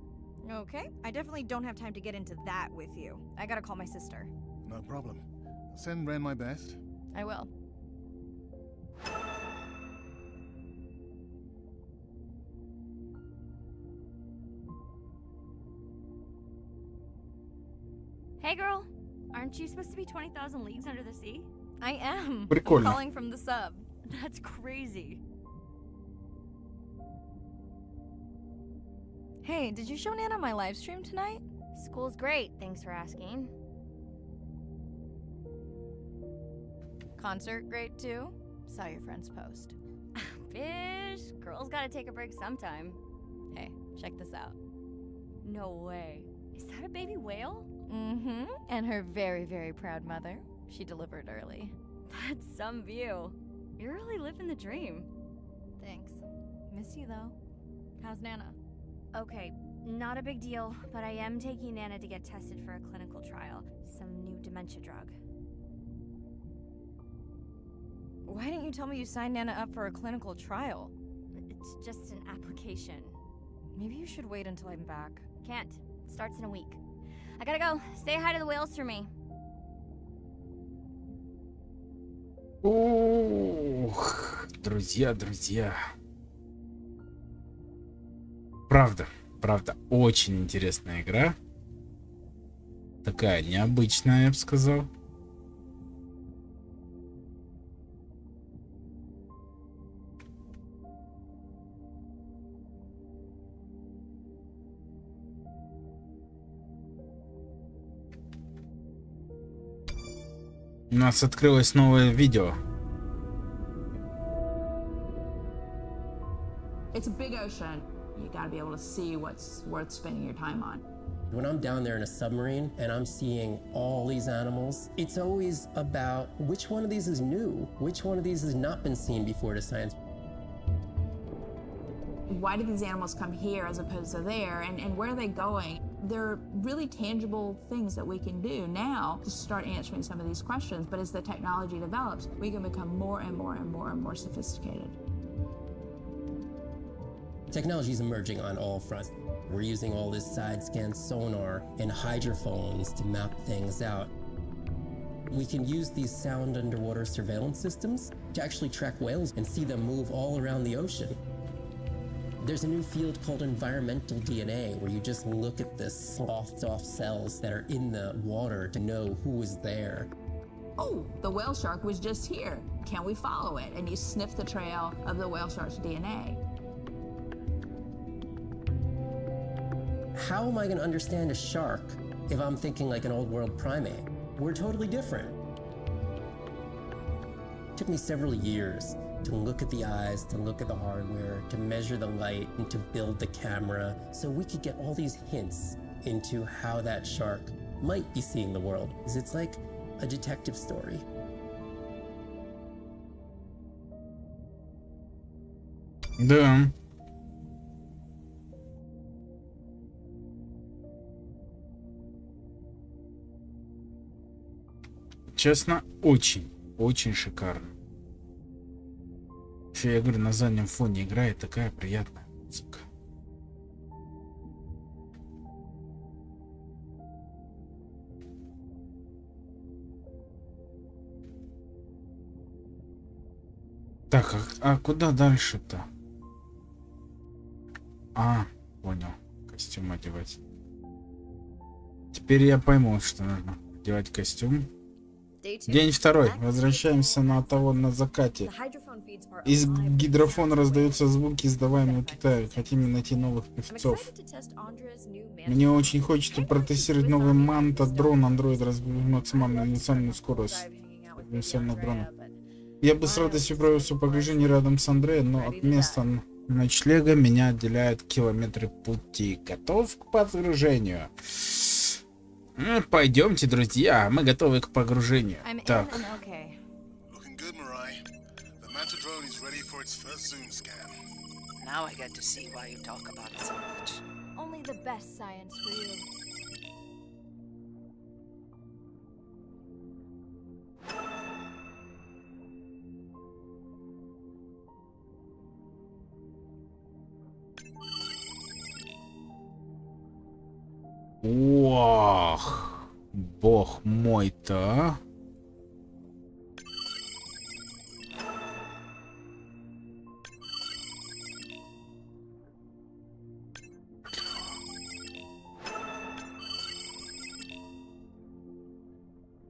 Okay, I definitely don't have time to get into that with you. I gotta call my sister. No problem. Send Ren my best. I will. Hey girl, aren't you supposed to be 20,000 leagues under the sea? I am. Прикольно. I'm calling from the sub. That's crazy. Hey, did you show Nana my live stream tonight? School's great, thanks for asking. Concert great too? Saw your friend's post. Bish, girls gotta take a break sometime. Hey, check this out. No way. Is that a baby whale? Mm-hmm. And her very, very proud mother. She delivered early. That's some view. You're really living the dream. Thanks. Miss you though. How's Nana? Okay, not a big deal, but I am taking Nana to get tested for a clinical trial. Some new dementia drug. Why didn't you tell me you signed Nana up for a clinical trial? It's just an application. Maybe you should wait until I'm back. Can't. Starts in a week. I gotta go. Say hi to the whales for me. Ух, друзья. Правда, очень интересная игра. Такая необычная, я бы сказал. У нас открылось новое видео. It's a big ocean. You gotta be able to see what's worth spending your time on. When I'm down there in a submarine and I'm seeing all these animals, it's always about which one of these is new, which one of these has not been seen before to science. Why did these animals come here as opposed to there, and where are they going? There are really tangible things that we can do now to start answering some of these questions, but as the technology develops, we can become more and more sophisticated. Technology is emerging on all fronts. We're using all this side-scan sonar and hydrophones to map things out. We can use these sound underwater surveillance systems to actually track whales and see them move all around the ocean. There's a new field called environmental DNA, where you just look at the sloughed off cells that are in the water to know who is there. Oh, the whale shark was just here. Can we follow it? And you sniff the trail of the whale shark's DNA. How am I going to understand a shark if I'm thinking like an old world primate? We're totally different. It took me several years to look at the eyes, to look at the hardware, to measure the light, and to build the camera so we could get all these hints into how that shark might be seeing the world. Because it's like a detective story. Да. Честно, очень шикарно. Еще я говорю, на заднем фоне играет такая приятная музыка. Так, а куда дальше-то? А, понял. Костюм одевать. Теперь я пойму, что нужно одевать костюм. День второй. Возвращаемся на закате. Из гидрофона раздаются звуки, издаваемые в Китае. Хотим найти новых певцов. Мне очень хочется протестировать новый манта-дрон. Андроид разбил максимальную инициальную скорость универсального дрона. Я бы с радостью провел все погружение рядом с Андреем, но от места ночлега меня отделяют километры пути. Готов к погружению? Пойдемте, друзья, мы готовы к погружению. Так. Now I get to see why you talk about it so much. Only the best science for you. Ох, бог мой-то.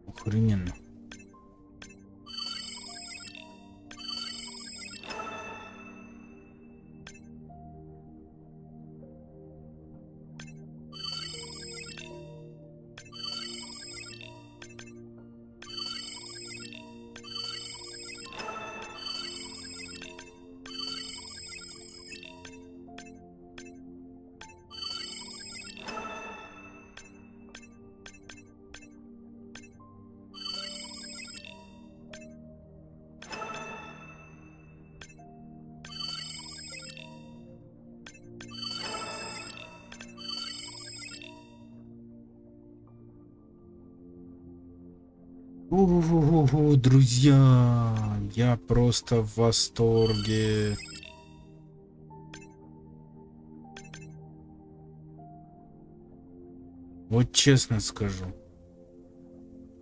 Охрененно. Друзья, я просто в восторге. Вот честно скажу,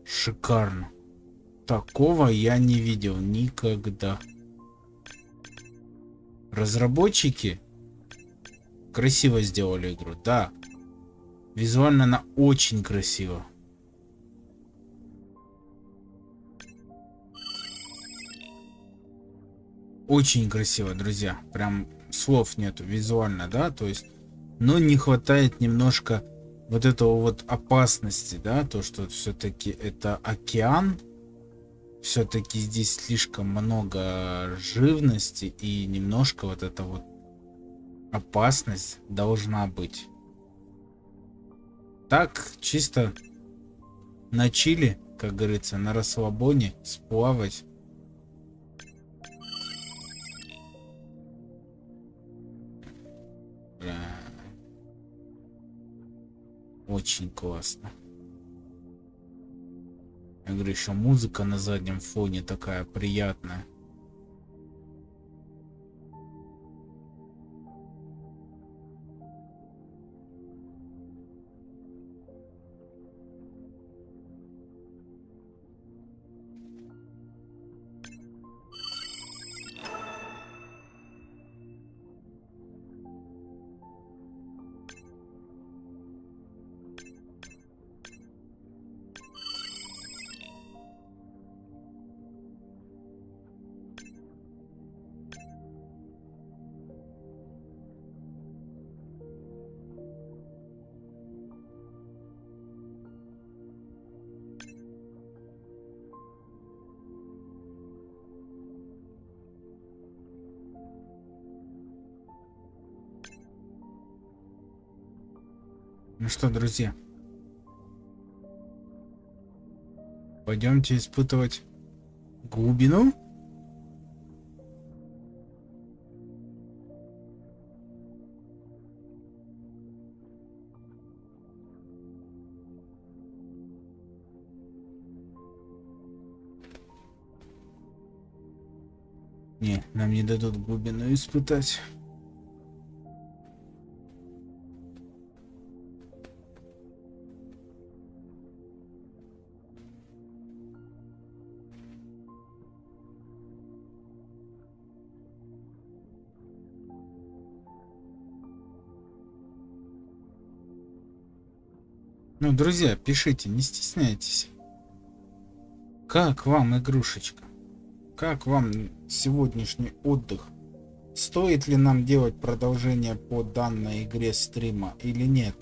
шикарно. Такого я не видел никогда. Разработчики красиво сделали игру, да. Визуально она очень красива. Очень красиво, друзья. Прям слов нету визуально, да, то есть, но не хватает немножко вот этого вот опасности, да, то, что все-таки это океан, все-таки здесь слишком много живности и немножко вот эта вот опасность должна быть. Так, чисто на чили, как говорится, на расслабоне сплавать. Очень классно. Я говорю, еще музыка на заднем фоне такая приятная. Ну что, друзья, пойдемте испытывать глубину. Не, нам не дадут глубину испытать. Ну, друзья, пишите, не стесняйтесь. Как вам игрушечка? Как вам сегодняшний отдых? Стоит ли нам делать продолжение по данной игре стрима или нет?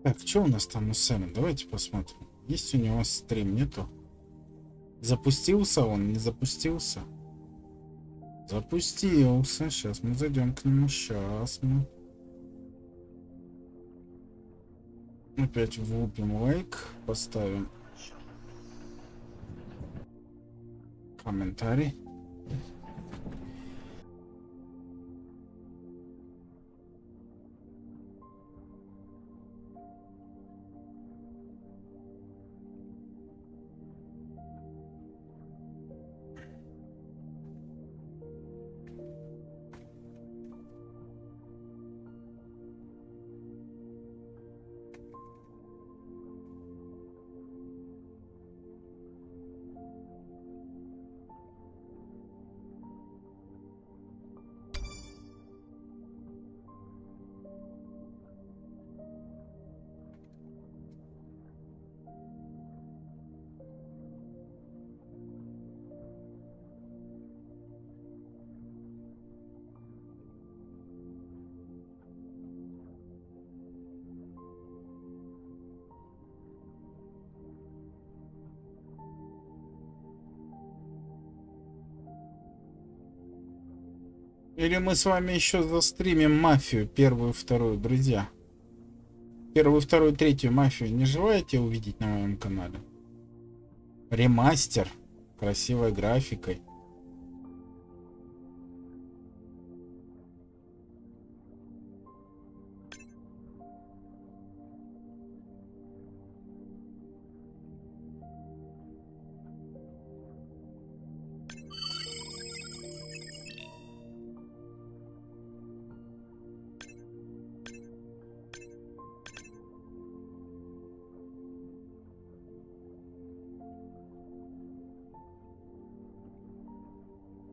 Так, что у нас там у Сэма? Давайте посмотрим. Есть у него стрим? Нету? Запустился он? Не запустился? Запустился. Сейчас мы зайдем к нему. Сейчас мы опять влупим лайк. Поставим комментарий. Или мы с вами еще застримим мафию первую, вторую, друзья. Первую, вторую, третью мафию не желаете увидеть на моем канале? Ремастер, красивой графикой.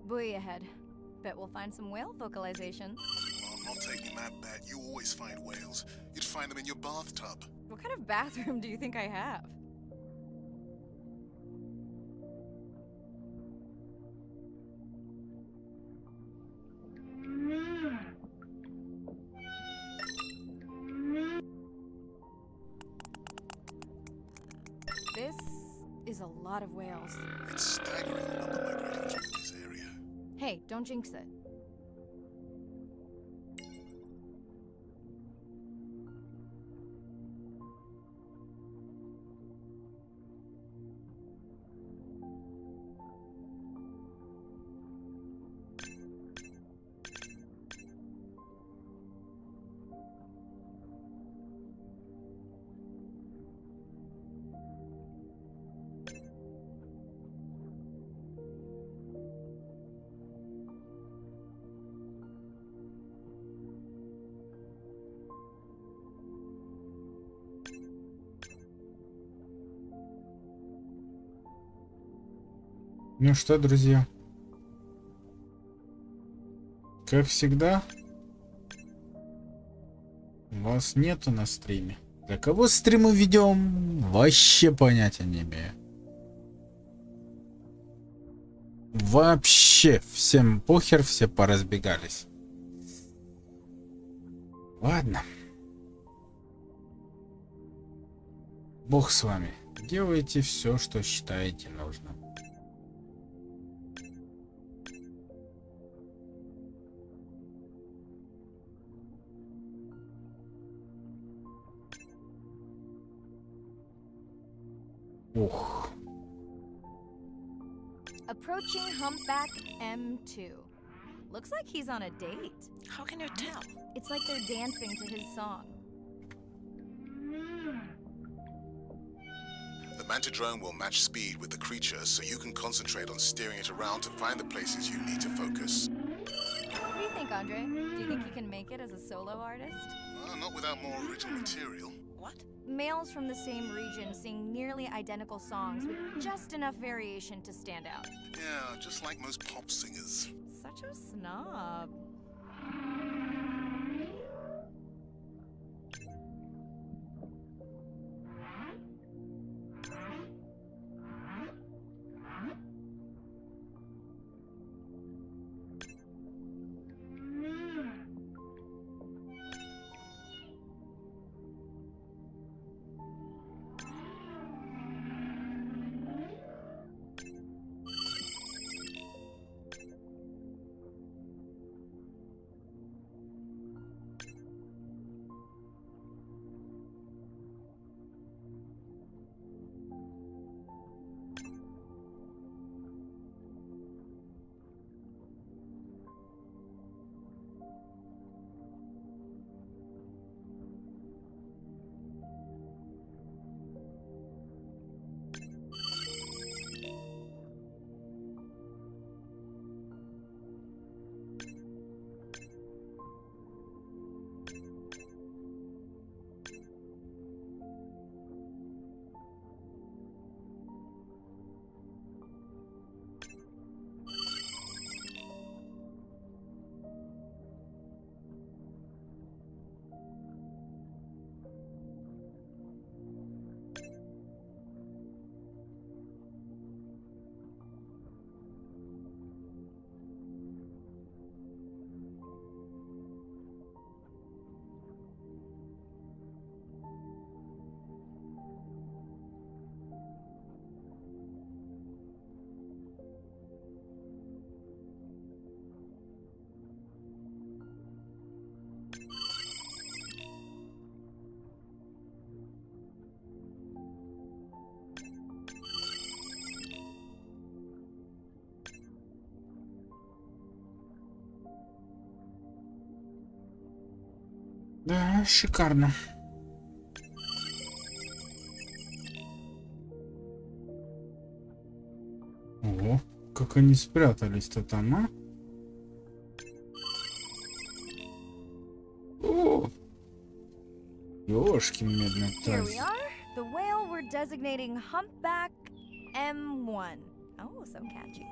Buoy ahead. Bet we'll find some whale vocalization. I'm not taking that bet. You always find whales. You'd find them in your bathtub. What kind of bathroom do you think I have? This is a lot of whales. It's staggering the number migrating through this area. Hey, don't jinx it. Ну что, друзья, как всегда, Вас нету на стриме. Для кого стримы ведем? Вообще понятия не имею. Вообще всем похер, все поразбегались. Ладно. Бог с вами. Делайте все, что считаете нужным. Ух. Approaching Humpback M2. Looks like he's on a date. How can you tell? It's like they're dancing to his song. The Manta drone will match speed with the creature so you can concentrate on steering it around to find the places you need to focus. What do you think, Andre? Do you think he can make it as a solo artist? Not without more original material. What? Males from the same region sing nearly identical songs with just enough variation to stand out. Yeah, just like most pop singers. Such a snob. Да, шикарно. Ого, как они спрятались-то там, а? О! Ёшки медный Here таз. we are. The whale we're designating Humpback M1. Oh, so catchy.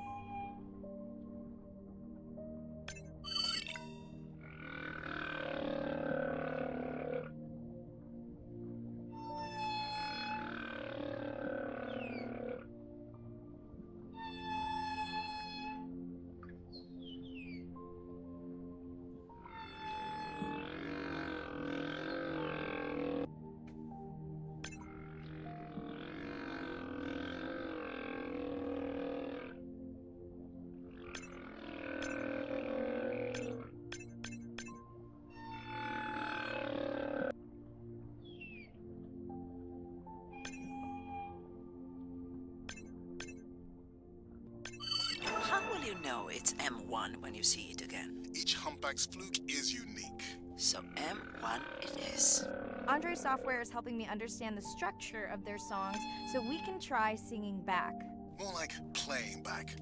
How will you know it's M1 when you see it again? Each humpback's fluke is unique. So M1 it is. Andre's software is helping me understand the structure of their songs so we can try singing back. More like playing back.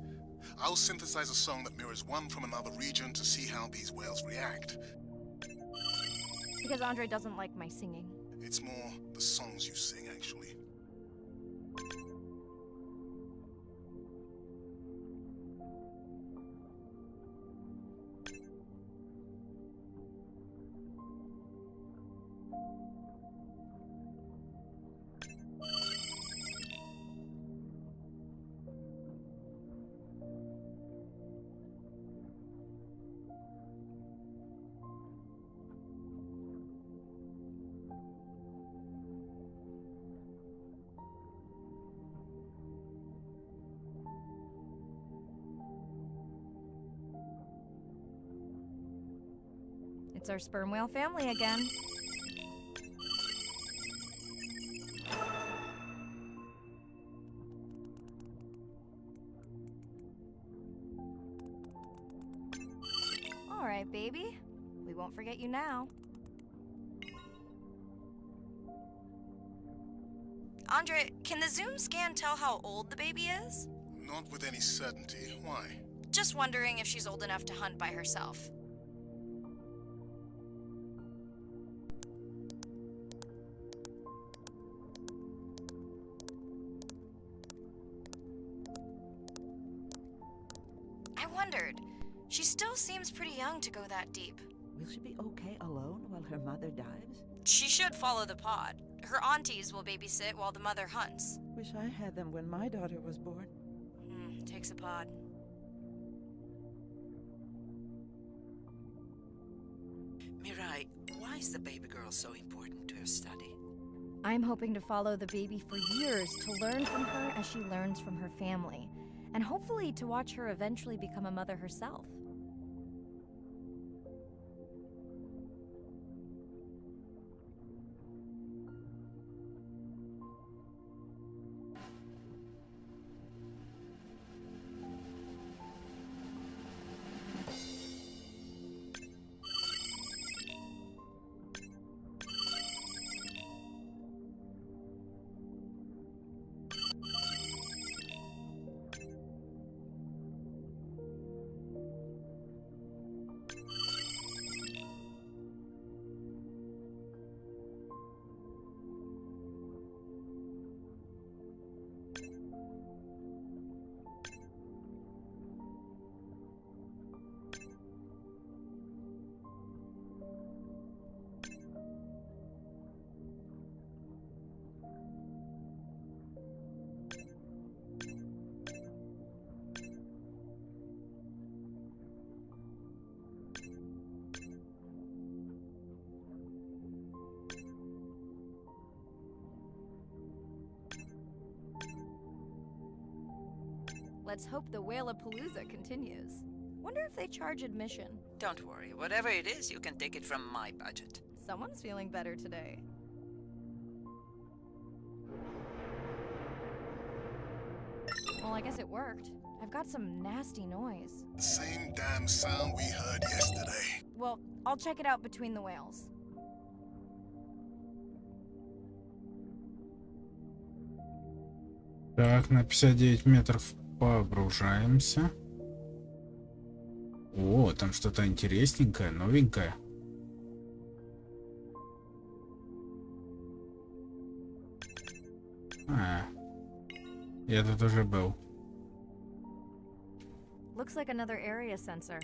I'll synthesize a song that mirrors one from another region to see how these whales react. Because Andre doesn't like my singing. It's more the songs you sing, actually. It's our sperm whale family again. All right, baby. We won't forget you now. Andre, can the zoom scan tell how old the baby is? Not with any certainty. Why? Just wondering if she's old enough to hunt by herself. I wondered. She still seems pretty young to go that deep. Will she be okay alone while her mother dives? She should follow the pod. Her aunties will babysit while the mother hunts. Wish I had them when my daughter was born. Takes a pod. Mirai, why is the baby girl so important to your study? I'm hoping to follow the baby for years to learn from her as she learns from her family, and hopefully to watch her eventually become a mother herself. Let's hope the Whale-a-Palooza continues. Wonder if they charge admission. Don't worry, whatever it is, you can take it from my budget. Someone's feeling better today. Well, I guess it worked. I've got some nasty noise. Same damn sound we heard yesterday. Well, I'll check it out between the whales. Так, на 59 метров погружаемся. О, там что-то интересненькое, новенькое. Я тут уже был. Looks like another area sensor.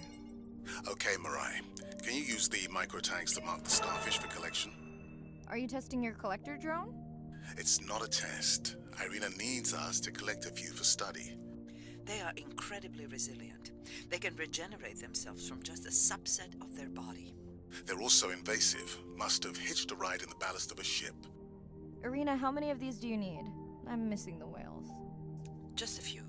Okay, Mirai. Can you use the micro tags to mark the starfish for collection? Are you testing your collector drone? It's not a test. Irina needs us to collect a few for study. They are incredibly resilient. They can regenerate themselves from just a subset of their body. They're also invasive. Must have hitched a ride in the ballast of a ship. Irina, how many of these do you need? I'm missing the whales. Just a few.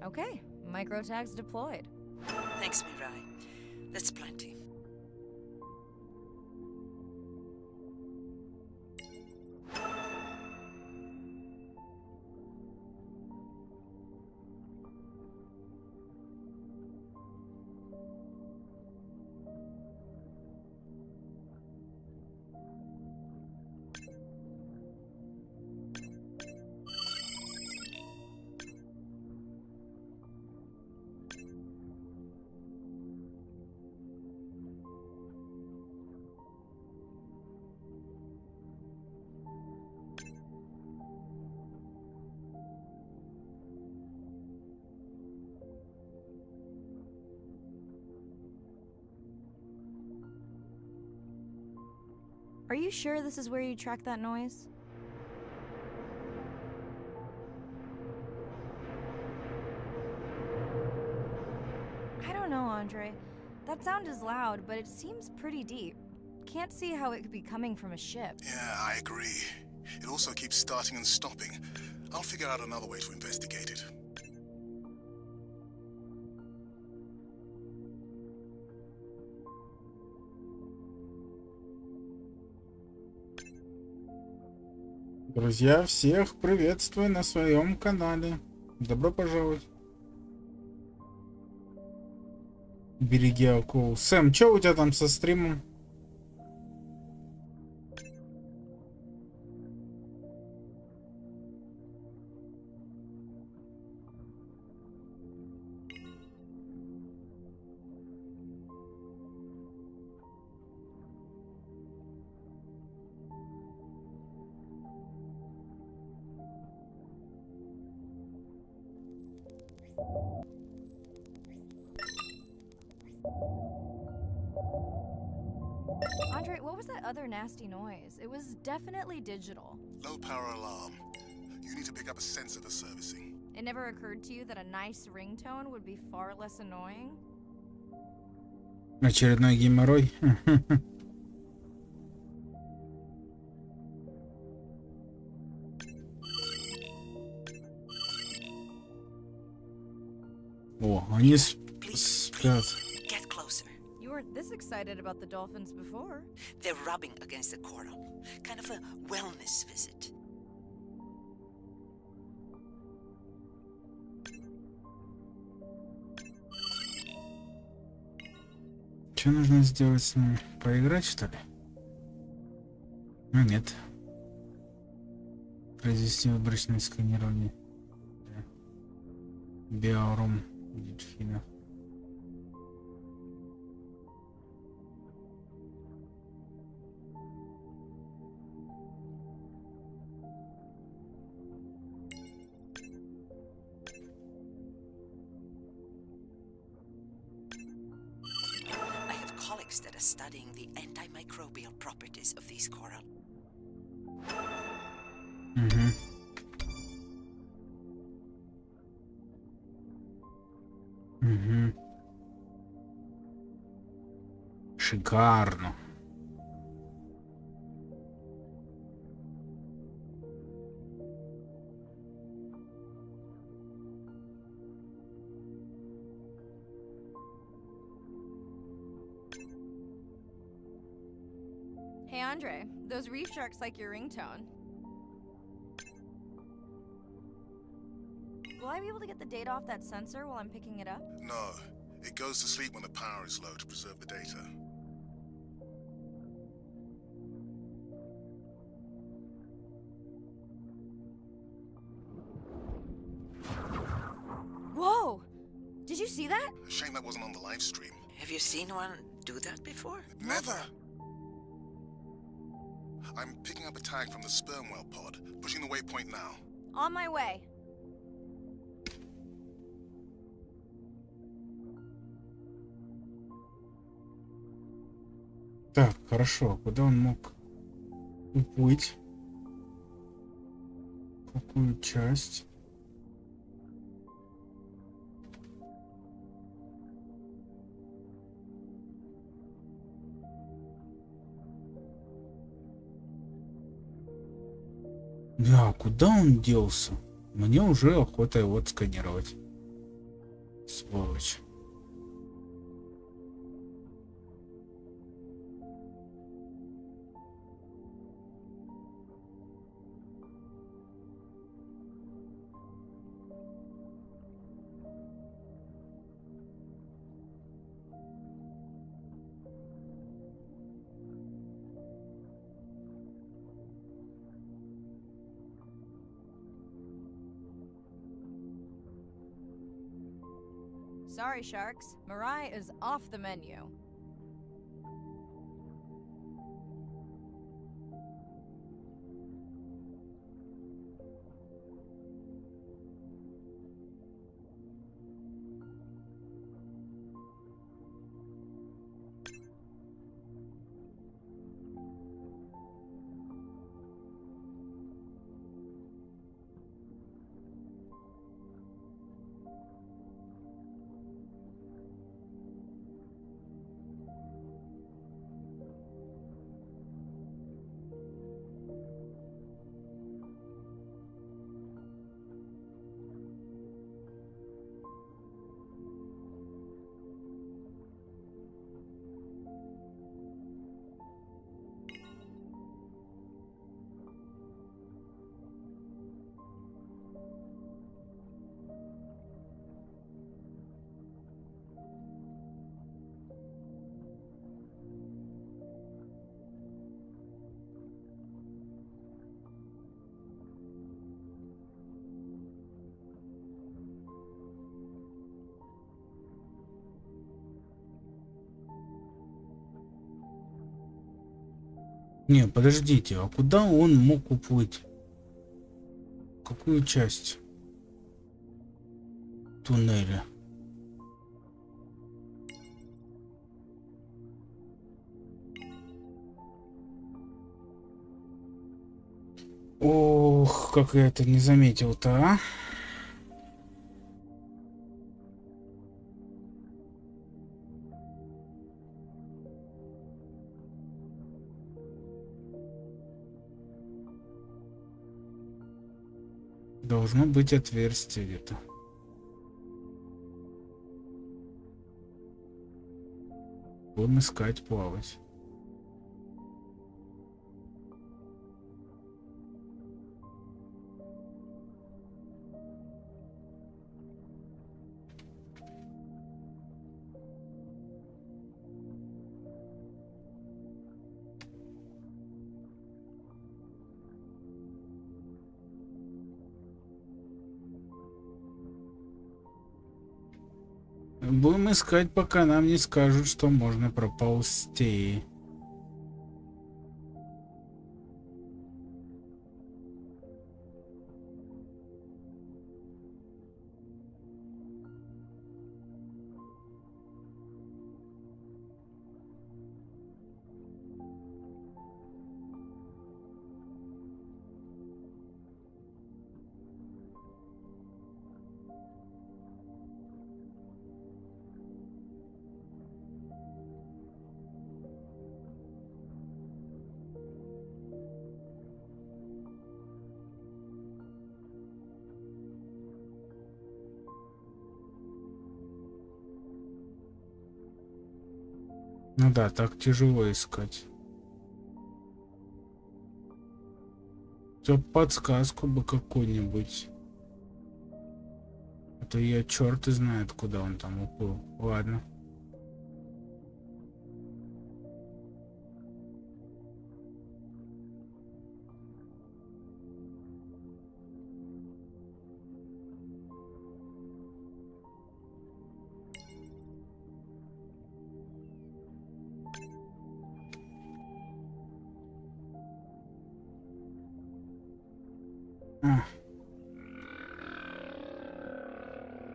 Okay, micro tags deployed. Thanks, Mirai. That's plenty. Are you sure this is where you track that noise? I don't know, Andre. That sound is loud, but it seems pretty deep. Can't see how it could be coming from a ship. Yeah, I agree. It also keeps starting and stopping. I'll figure out another way to investigate it. Друзья, всех приветствую на своем канале. Добро пожаловать. Береги акул. Сэм, что у тебя там со стримом? Andre, what was that other nasty noise? It was definitely digital. Low power alarm. You need to pick up a sensor for servicing. It never occurred to you that a nice ringtone would be far less annoying? Очередной геморрой. О, они спят. Get closer. You weren't this excited about the dolphins before. They're rubbing against the coral. Kind of a wellness visit. Что нужно сделать с ними? Поиграть, что ли? Ну нет. Произвести выборочное сканирование. Биорум дельфинов. I have colleagues that are studying the antimicrobial properties of these coral. Угу. Угу. Шикарно. Hey Andre, those reef sharks like your ringtone. Will I be able to get the data off that sensor while I'm picking it up? No, it goes to sleep when the power is low to preserve the data. Whoa! Did you see that? Shame that wasn't on the live stream. Have you seen one do that before? Never! I'm picking up a tag from the sperm whale pod, pushing the waypoint now. On my way. Так, хорошо. Куда он мог уплыть? Какую часть? Да, куда он делся? Мне уже охота его отсканировать. Сволочь. Sorry, sharks. Mirai is off the menu. Не, подождите, а куда он мог уплыть? Какую часть туннеля? Ох, как я это не заметил-то, а? Должно быть отверстие где-то. Будем искать, плавать. Будем искать, пока нам не скажут, что можно проползти. Ну да, так тяжело искать. Подсказку бы какую-нибудь. А то я черт и знает, куда он там уплыл. Ладно.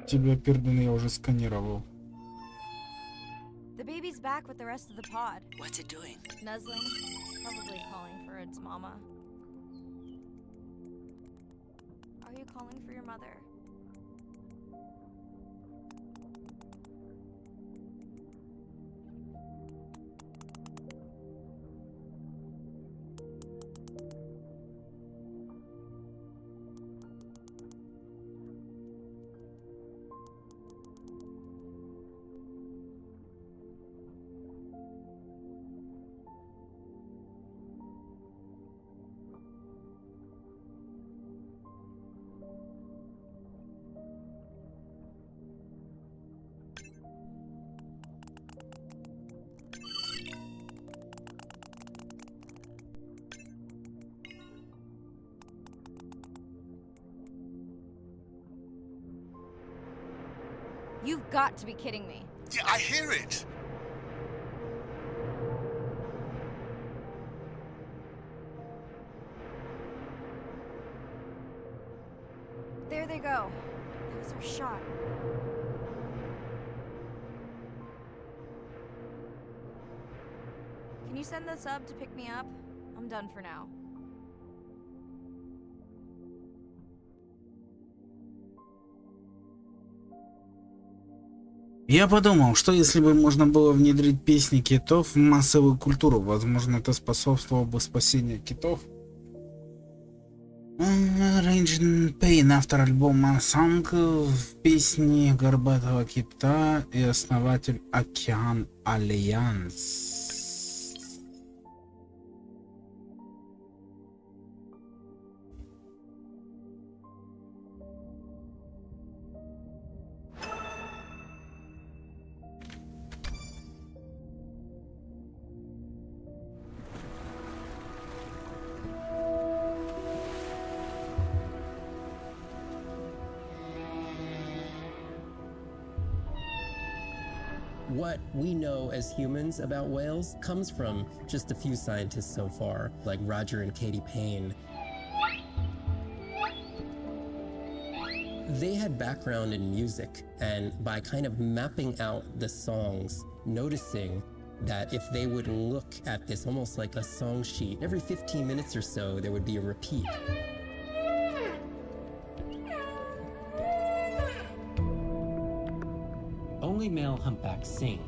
Тебя, пердун, я уже сканировал. The baby's back with the rest of the pod. What's it doing? Nuzzling, probably calling for its mama. Are you calling for your mother? You've got to be kidding me. Yeah, I hear it. There they go. That was our shot. Can you send the sub to pick me up? I'm done for now. Я подумал, что если бы можно было внедрить песни китов в массовую культуру, возможно, это способствовало бы спасению китов. Рейнджин Пейн, автор альбома Санг, в песне Горбатого кита и основатель Океан Альянс. What we know as humans about whales comes from just a few scientists so far, like Roger and Katie Payne. They had background in music, and by kind of mapping out the songs, noticing that if they would look at this almost like a song sheet, every 15 minutes or so there would be a repeat. Only male humpbacks sing,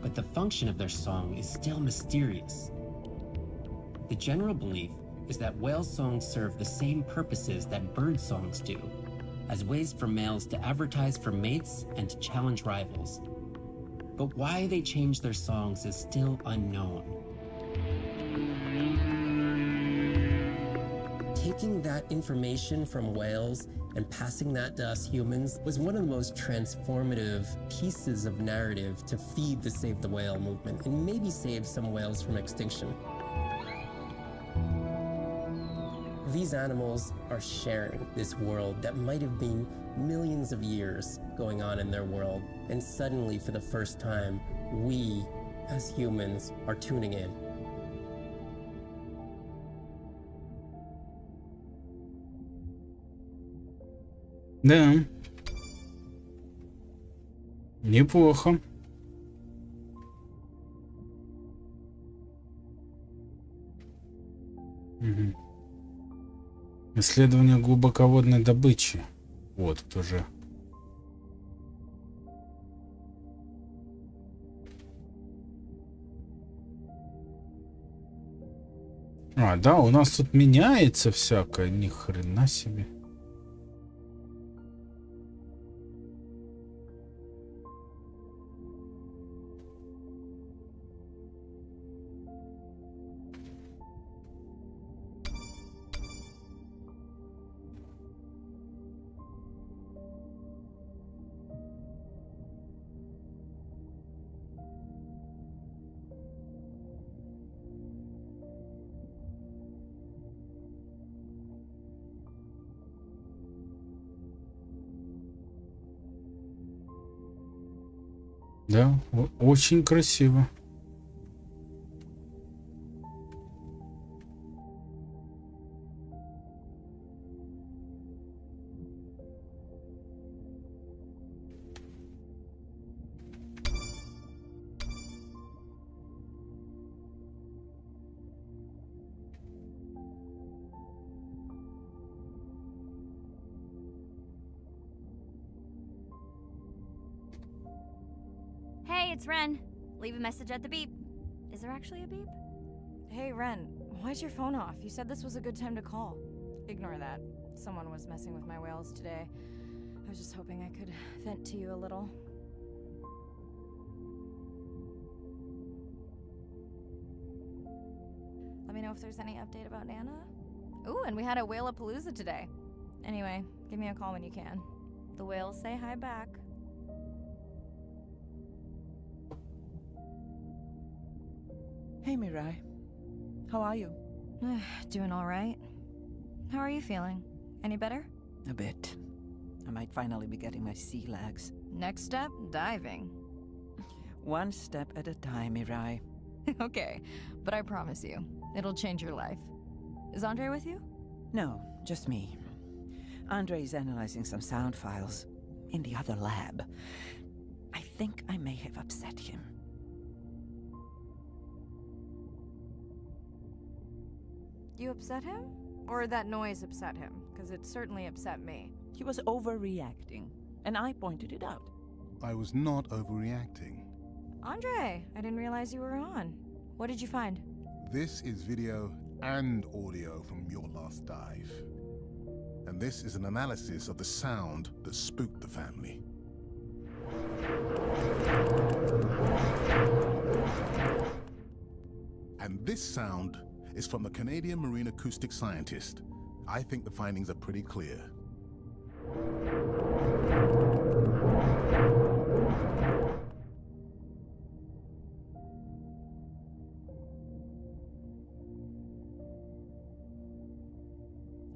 but the function of their song is still mysterious. The general belief is that whale songs serve the same purposes that bird songs do, as ways for males to advertise for mates and to challenge rivals. But why they change their songs is still unknown. Taking that information from whales and passing that to us humans was one of the most transformative pieces of narrative to feed the Save the Whale movement and maybe save some whales from extinction. These animals are sharing this world that might have been millions of years going on in their world, and suddenly, for the first time, we, as humans, are tuning in. Да. Неплохо. Угу. Исследование глубоководной добычи. Вот тоже. А, да, у нас тут меняется всякое, ни хрена себе. Да, очень красиво. Hey, it's Ren. Leave a message at the beep. Is there actually a beep? Hey, Ren, why's your phone off? You said this was a good time to call. Ignore that. Someone was messing with my whales today. I was just hoping I could vent to you a little. Let me know if there's any update about Nana. Ooh, and we had a whale-apalooza today. Anyway, give me a call when you can. The whales say hi back. Hey, Mirai. How are you? Doing all right. How are you feeling? Any better? A bit. I might finally be getting my sea legs. Next step, diving. One step at a time, Mirai. Okay, but I promise you, it'll change your life. Is Andre with you? No, just me. Andre is analyzing some sound files in the other lab. I think I may have upset him. You upset him? Or that noise upset him? Because it certainly upset me. He was overreacting, and I pointed it out. I was not overreacting. Andre, I didn't realize you were on. What did you find? This is video and audio from your last dive. And this is an analysis of the sound that spooked the family. And this sound is from the Canadian marine acoustic scientist. I think the findings are pretty clear.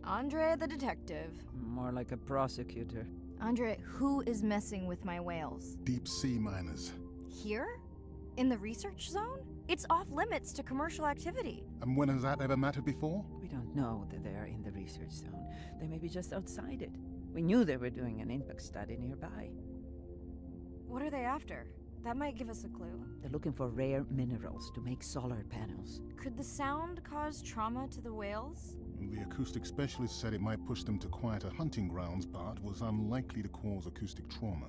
Andre the detective. More like a prosecutor. Andre, who is messing with my whales? Deep sea miners. Here? In the research zone? It's off limits to commercial activity. And when has that ever mattered before? We don't know that they're in the research zone. They may be just outside it. We knew they were doing an impact study nearby. What are they after? That might give us a clue. They're looking for rare minerals to make solar panels. Could the sound cause trauma to the whales? The acoustic specialist said it might push them to quieter hunting grounds, but was unlikely to cause acoustic trauma.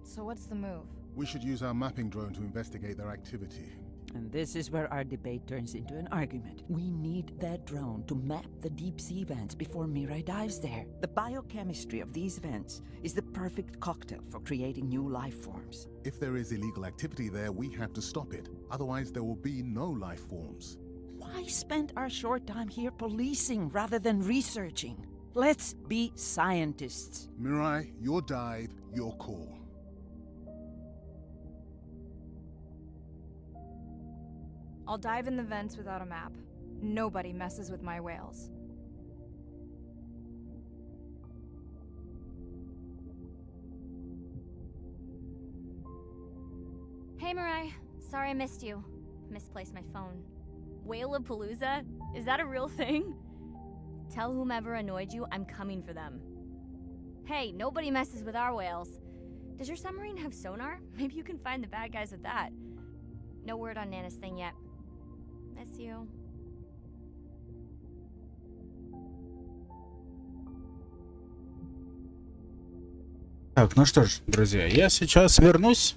So what's the move? We should use our mapping drone to investigate their activity. And this is where our debate turns into an argument. We need that drone to map the deep sea vents before Mirai dives there. The biochemistry of these vents is the perfect cocktail for creating new life forms. If there is illegal activity there, we have to stop it. Otherwise, there will be no life forms. Why spend our short time here policing rather than researching? Let's be scientists. Mirai, your dive, your call. I'll dive in the vents without a map. Nobody messes with my whales. Hey, Mirai. Sorry I missed you. Misplaced my phone. Whale-a-palooza? Is that a real thing? Tell whomever annoyed you I'm coming for them. Hey, nobody messes with our whales. Does your submarine have sonar? Maybe you can find the bad guys with that. No word on Nana's thing yet. Miss you. Так, ну что ж, друзья, я сейчас вернусь.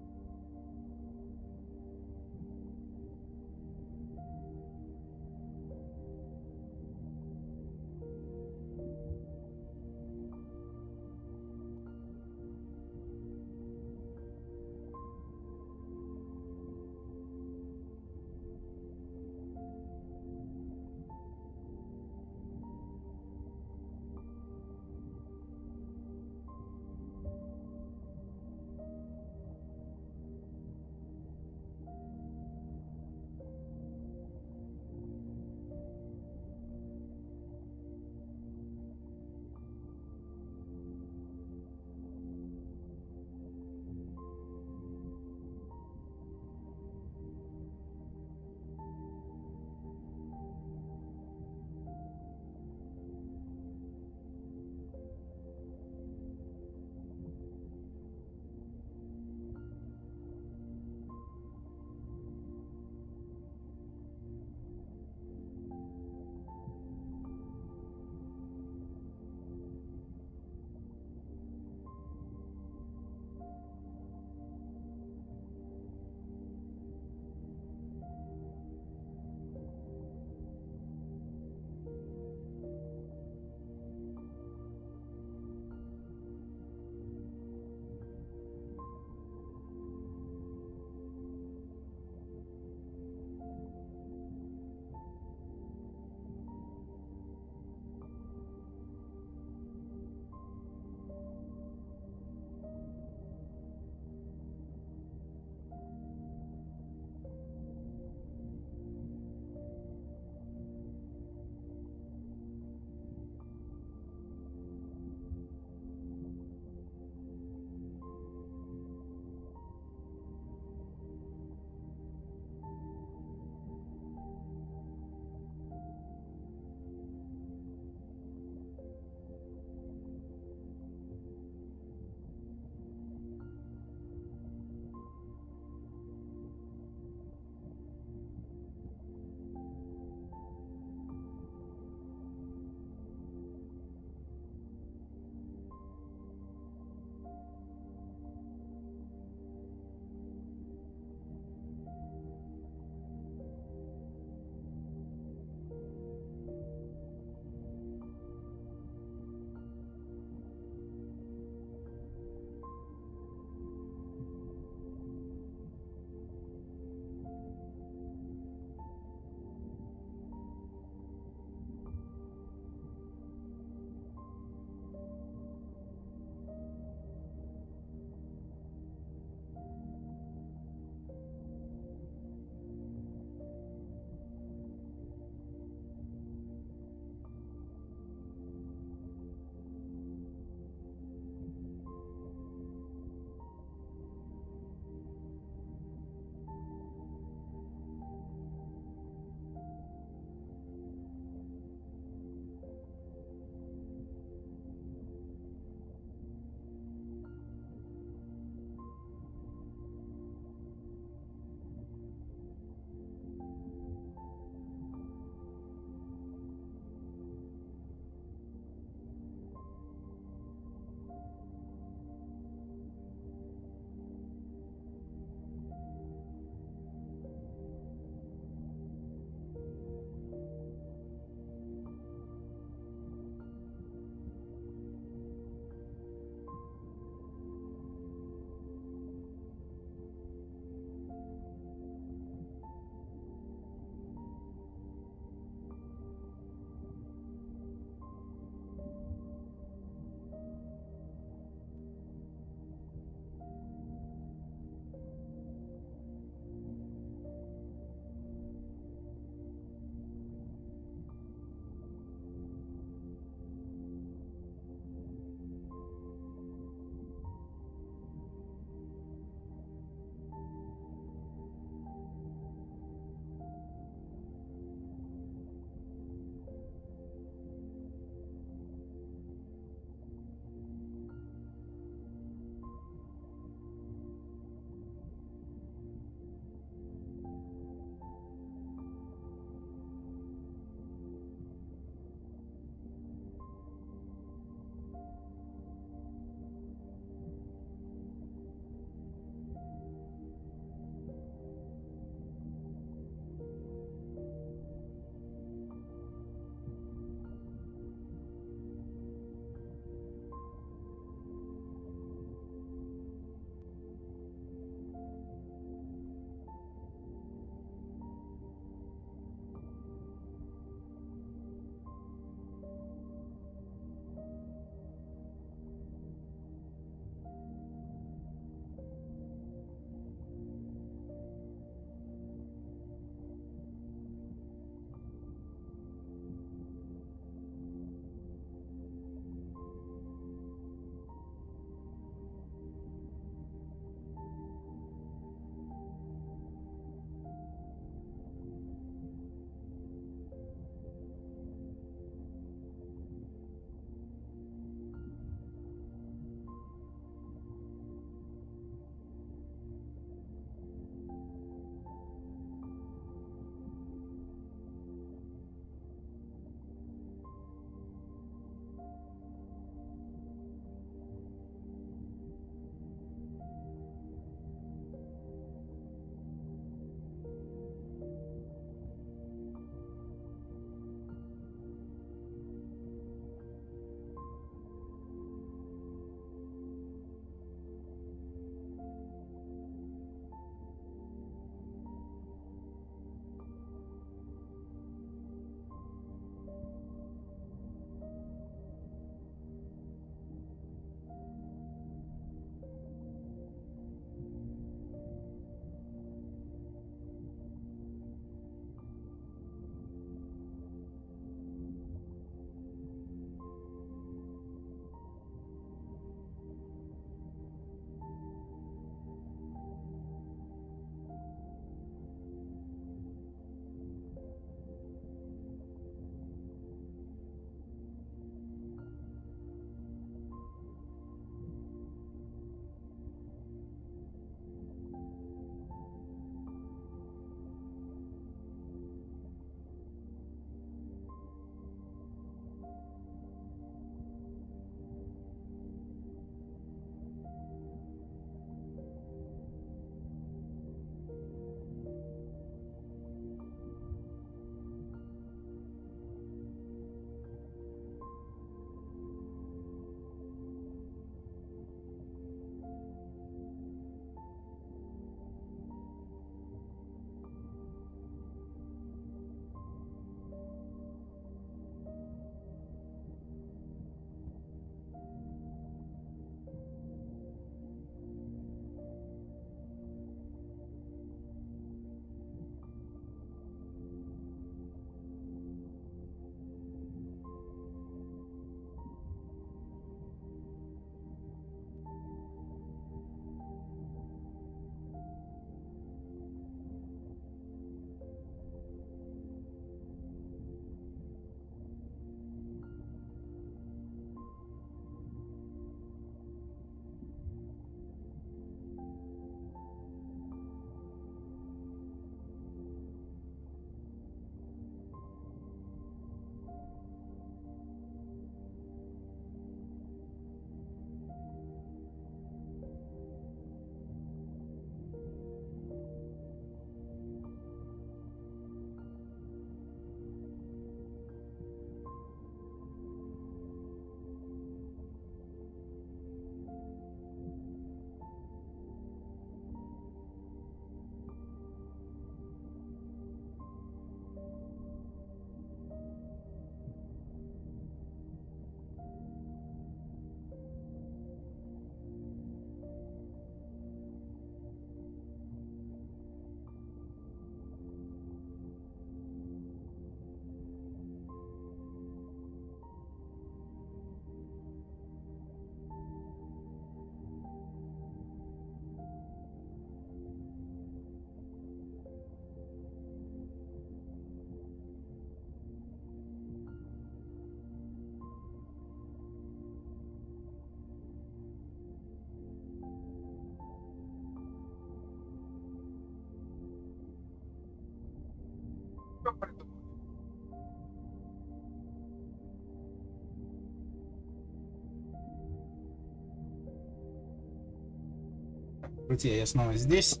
Друзья, я снова здесь.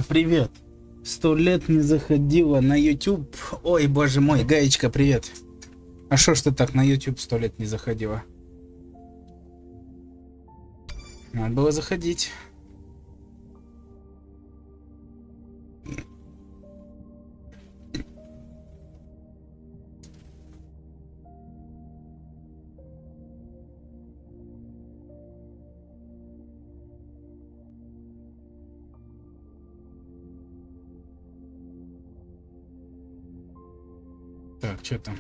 Привет. 100 лет не заходила на YouTube. Ой, боже мой, Гаечка, привет. А шо ж ты так на YouTube 100 лет не заходила? Надо было заходить. Так, что там?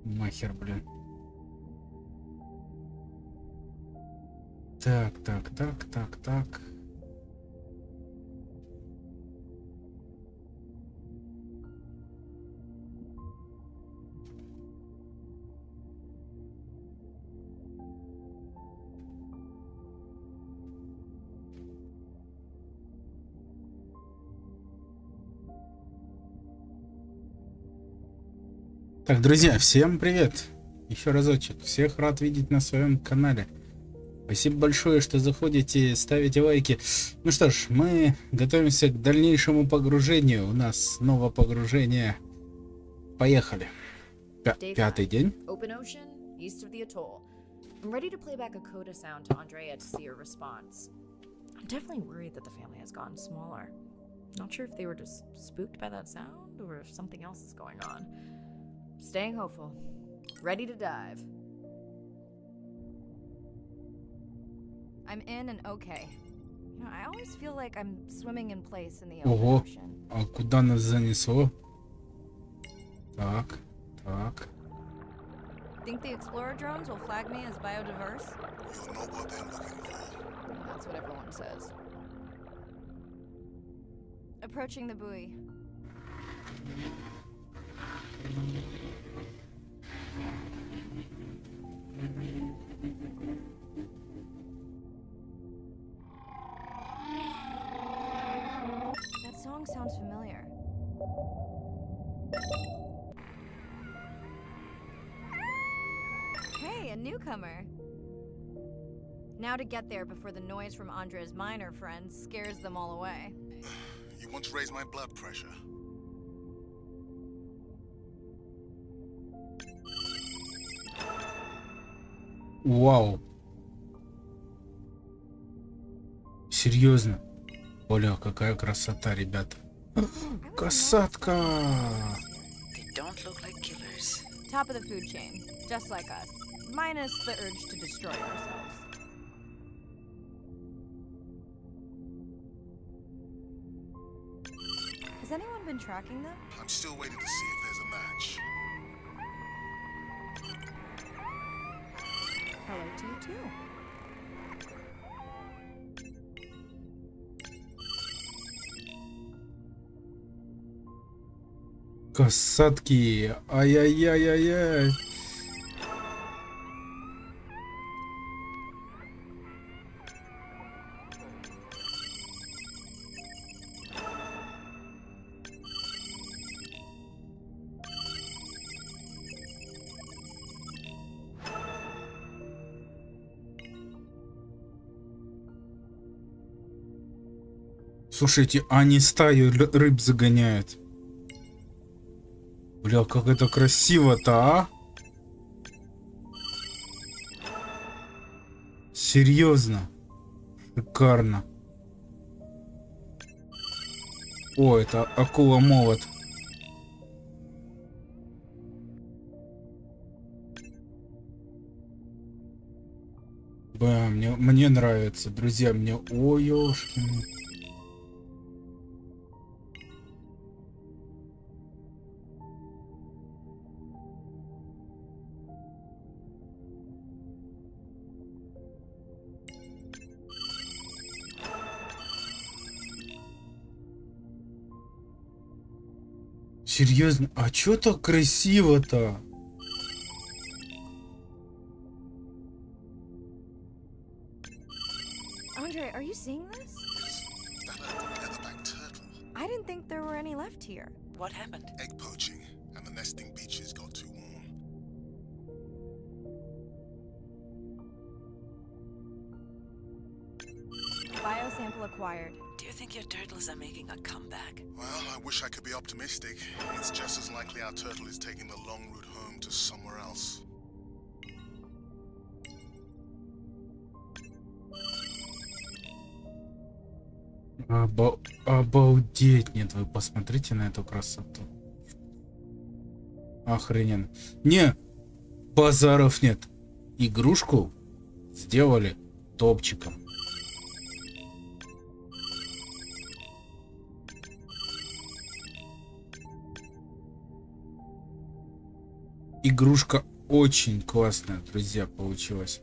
Махер, блин. Так. Так, друзья, всем привет! Еще разочек. Всех рад видеть на своем канале. Спасибо большое, что заходите, ставите лайки. Ну что ж, мы готовимся к дальнейшему погружению. У нас снова погружение. Поехали. Пятый день. Open ocean, east of the atoll. I'm ready to play back a coda sound to Andrea to see her response. I'm definitely worried that the family has gotten smaller. Not sure if they were just spooked by that sound or if something else is going on. Staying hopeful. Ready to dive. I'm in and okay. You know, I always feel like I'm swimming in place in the Ого, open ocean. а куда нас занесло? Так. Think the explorer drones will flag me as biodiverse? You're not what they're looking for. That's what everyone says. Approaching the buoy. That song sounds familiar. Hey, a newcomer. Now to get there before the noise from Andrea's minor friends scares them all away. You want to raise my blood pressure? Вау. Серьезно? Оля, какая красота, ребята. Касатка. They don't look like killers. Top of the food chain, just like us. Minus the urge to destroy ourselves. Has anyone been tracking them? I'm still waiting to see if there's a match. Hello to you too. Касатки. Ай-яй-яй-яй-яй. Слушайте, они стаю рыб загоняют. Бля, как это красиво-то, а? Серьезно. Шикарно. О, это акула-молот. Бля, мне нравится, друзья, мне... Ой, ёшкин. Серьезно? А чё так красиво-то? Andre, are you seeing this? I didn't think there were any left here. What happened? Egg poaching, and the nesting beaches got too warm. Biosample acquired. Do you think your turtles are making a comeback? Well, I wish I could be optimistic. It's just as likely our turtle is taking the long route home to somewhere else. Обалдеть, нет, вы посмотрите на эту красоту. Охрененно. Не, базаров нет. Игрушку сделали топчиком. Игрушка очень классная, друзья, получилась.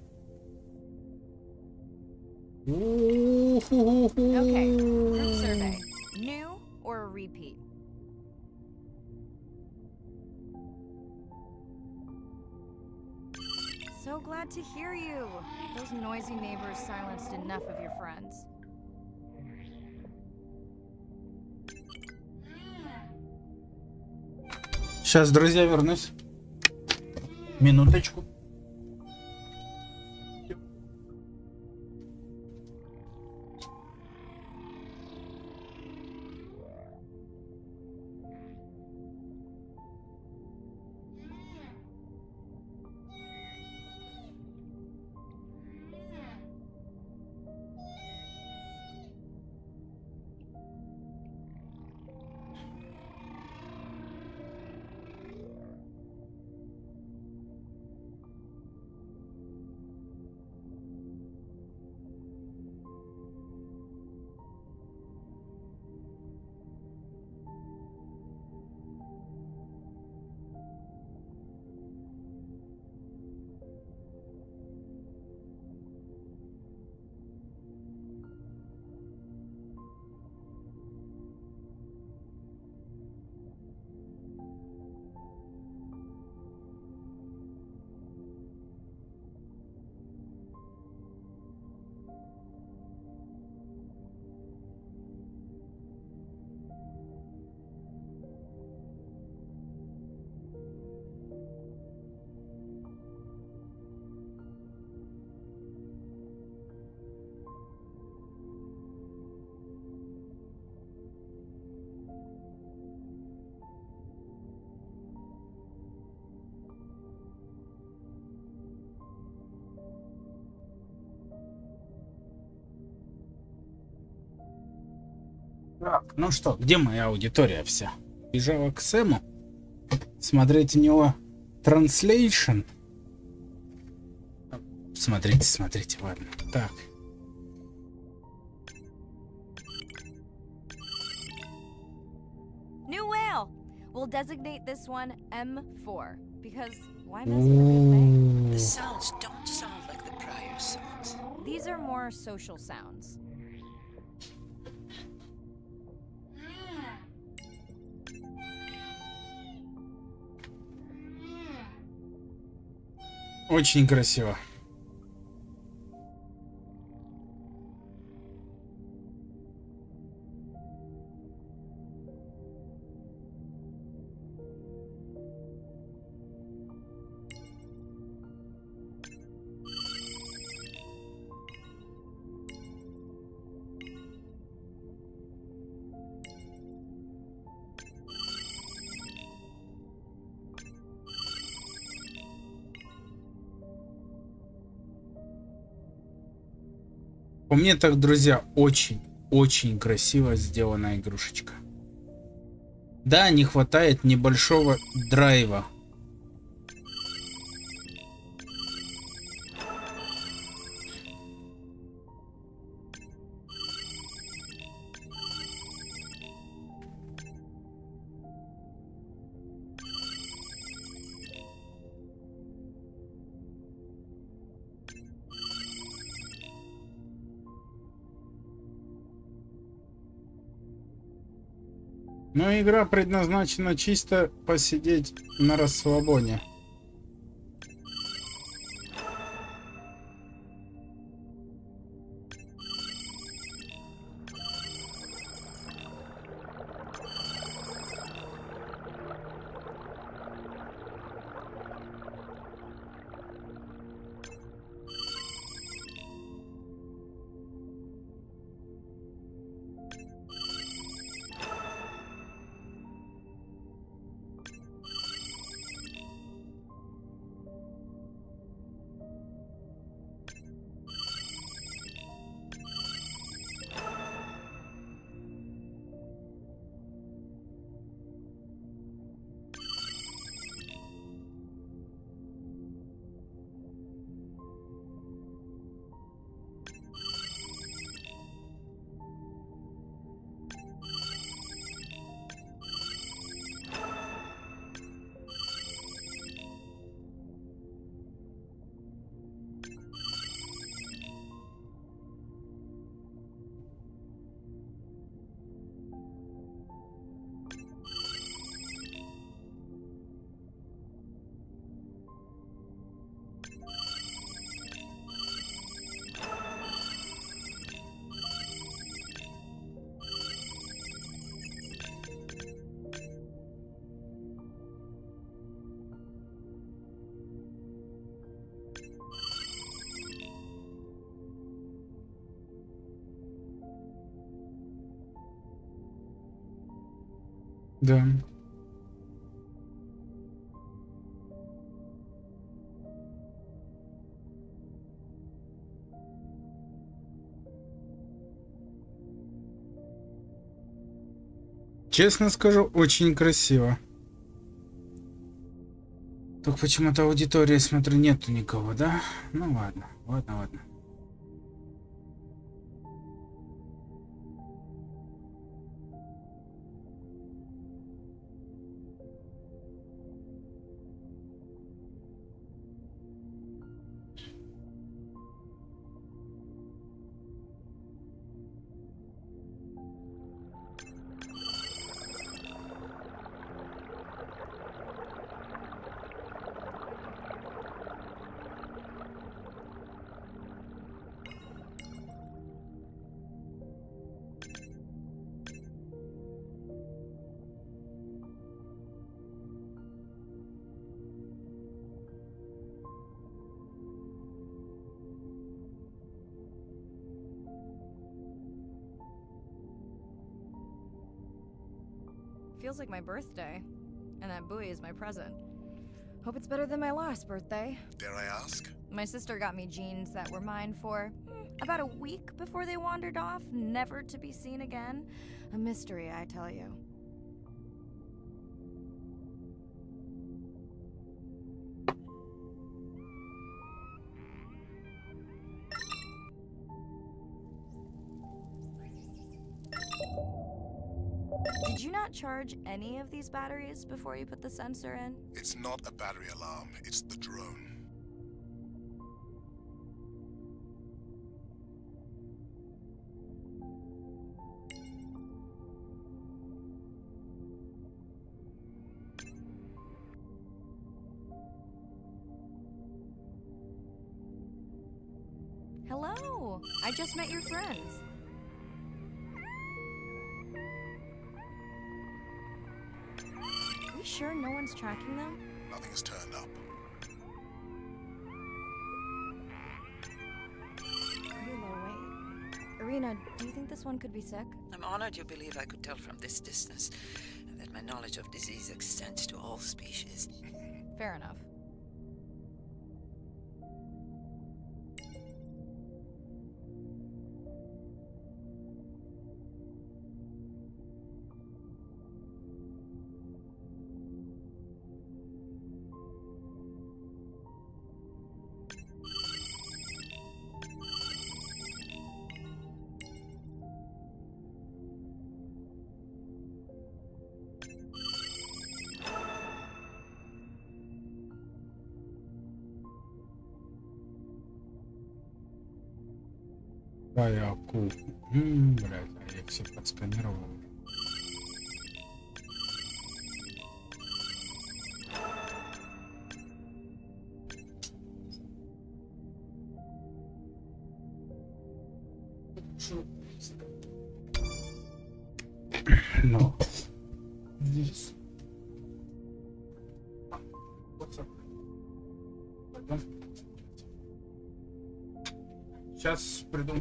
Okay, group survey. New or a repeat? So glad to hear you. Those noisy neighbors silenced enough of your friends. Сейчас, друзья, вернусь. Минуточку. Так, ну что, где моя аудитория вся? Бежала к Сэму. Смотреть у него translation. Смотрите, смотрите, ладно. Так. New whale! We'll designate this one M4 because why mess with a good thing? The sounds don't sound like the prior songs. These are more social sounds. Очень красиво. По мне так, друзья, очень красиво сделана игрушечка. Да, не хватает небольшого драйва. Но игра предназначена чисто посидеть на расслабоне. Да. Честно скажу, очень красиво. Только почему-то аудитории, смотрю, нету никого, да? Ну ладно, ладно. Feels like my birthday, and that buoy is my present. Hope it's better than my last birthday. Dare I ask? My sister got me jeans that were mine for about a week before they wandered off, never to be seen again. A mystery, I tell you. Did you not charge any of these batteries before you put the sensor in? It's not a battery alarm, it's the drone. Hello! I just met your friends. Are we sure no one's tracking them? Nothing has turned up. Wait. Irina, do you think this one could be sick? I'm honored you believe I could tell from this distance, and that my knowledge of disease extends to all species. Fair enough. Вояку. Блядь, а я все подсканировал. Ну, здесь. Сейчас приду.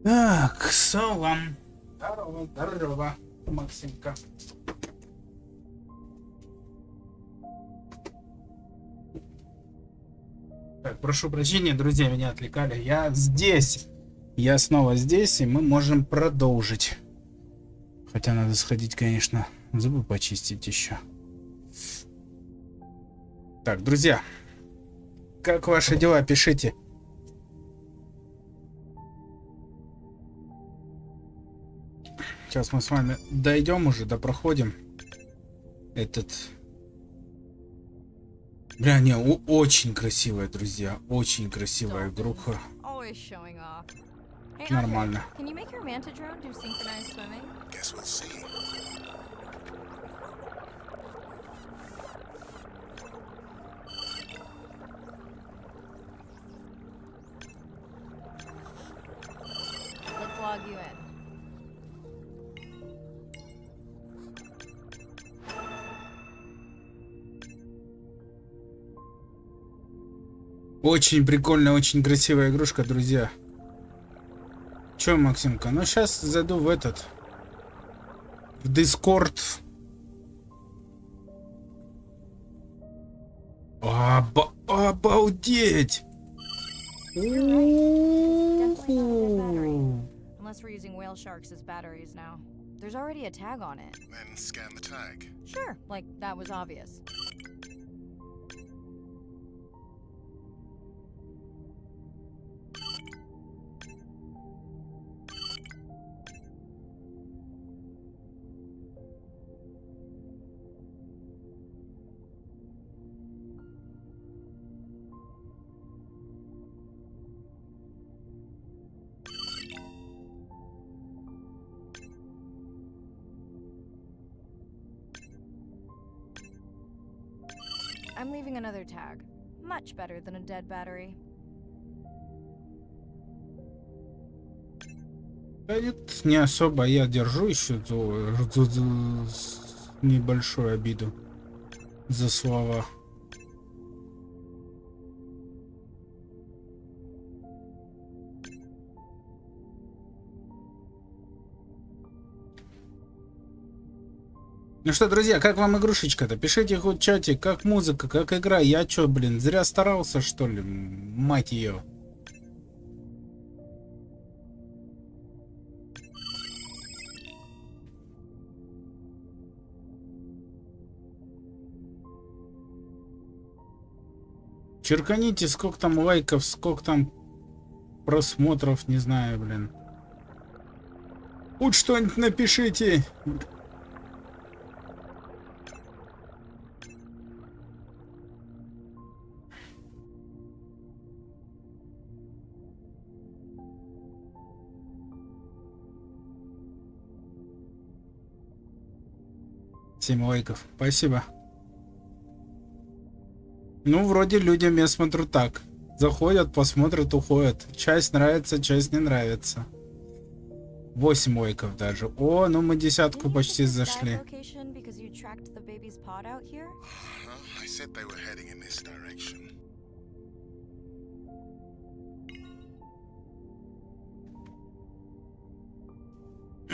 Так, салам. Здорово, здорово, Максимка. Так, прошу прощения, друзья, меня отвлекали. Я здесь. Я снова здесь, и мы можем продолжить. Хотя надо сходить, конечно, зубы почистить еще. Так, друзья, как ваши дела? Пишите. Сейчас мы с вами дойдем уже, допроходим этот... Бля, не, очень красивая, друзья. Очень красивая игруха. Always showing off. Hey, Нормально. Andre, can you make your manta drone do synchronized swimming? Guess we'll see. Let's log you in. Очень прикольная, очень красивая игрушка, друзья. Чё, Максимка? Ну, сейчас зайду в этот... В Discord. Обалдеть! Unless we're using whale sharks as batteries now. There's already a tag on it. Then scan the tag. Sure, like that was obvious. I'm leaving another tag. Much better than a dead battery. Да нет, не особо. Я держу еще небольшую обиду за слова. Ну что, друзья, как вам игрушечка-то? Пишите хоть в чате, как музыка, как игра. Я чё, блин, зря старался, что ли? Мать ее. Черканите, сколько там лайков, сколько там просмотров, не знаю, блин. Хоть что-нибудь напишите. Семь лайков. Спасибо. Ну, вроде людям, я смотрю, так. Заходят, посмотрят, уходят. Часть нравится, часть не нравится. 8 лайков даже. О, ну мы десятку почти зашли. I said they were heading in this direction.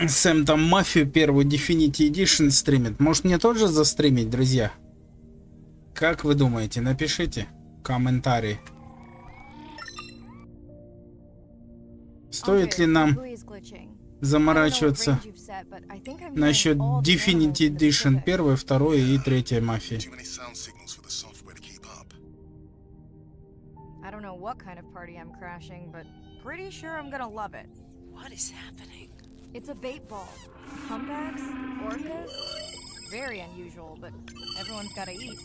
Сэм там мафию первую Definitive Edition стримит. Может мне тоже застримить, друзья? Как вы думаете? Напишите комментарий. Стоит ли нам заморачиваться насчет Definitive Edition первой, второй и третьей мафии? I don't know what kind of party I'm crashing, but pretty sure I'm gonna love it. What is happening? It's a bait ball. Humpbacks? Orcas? Very unusual, but everyone's gotta eat.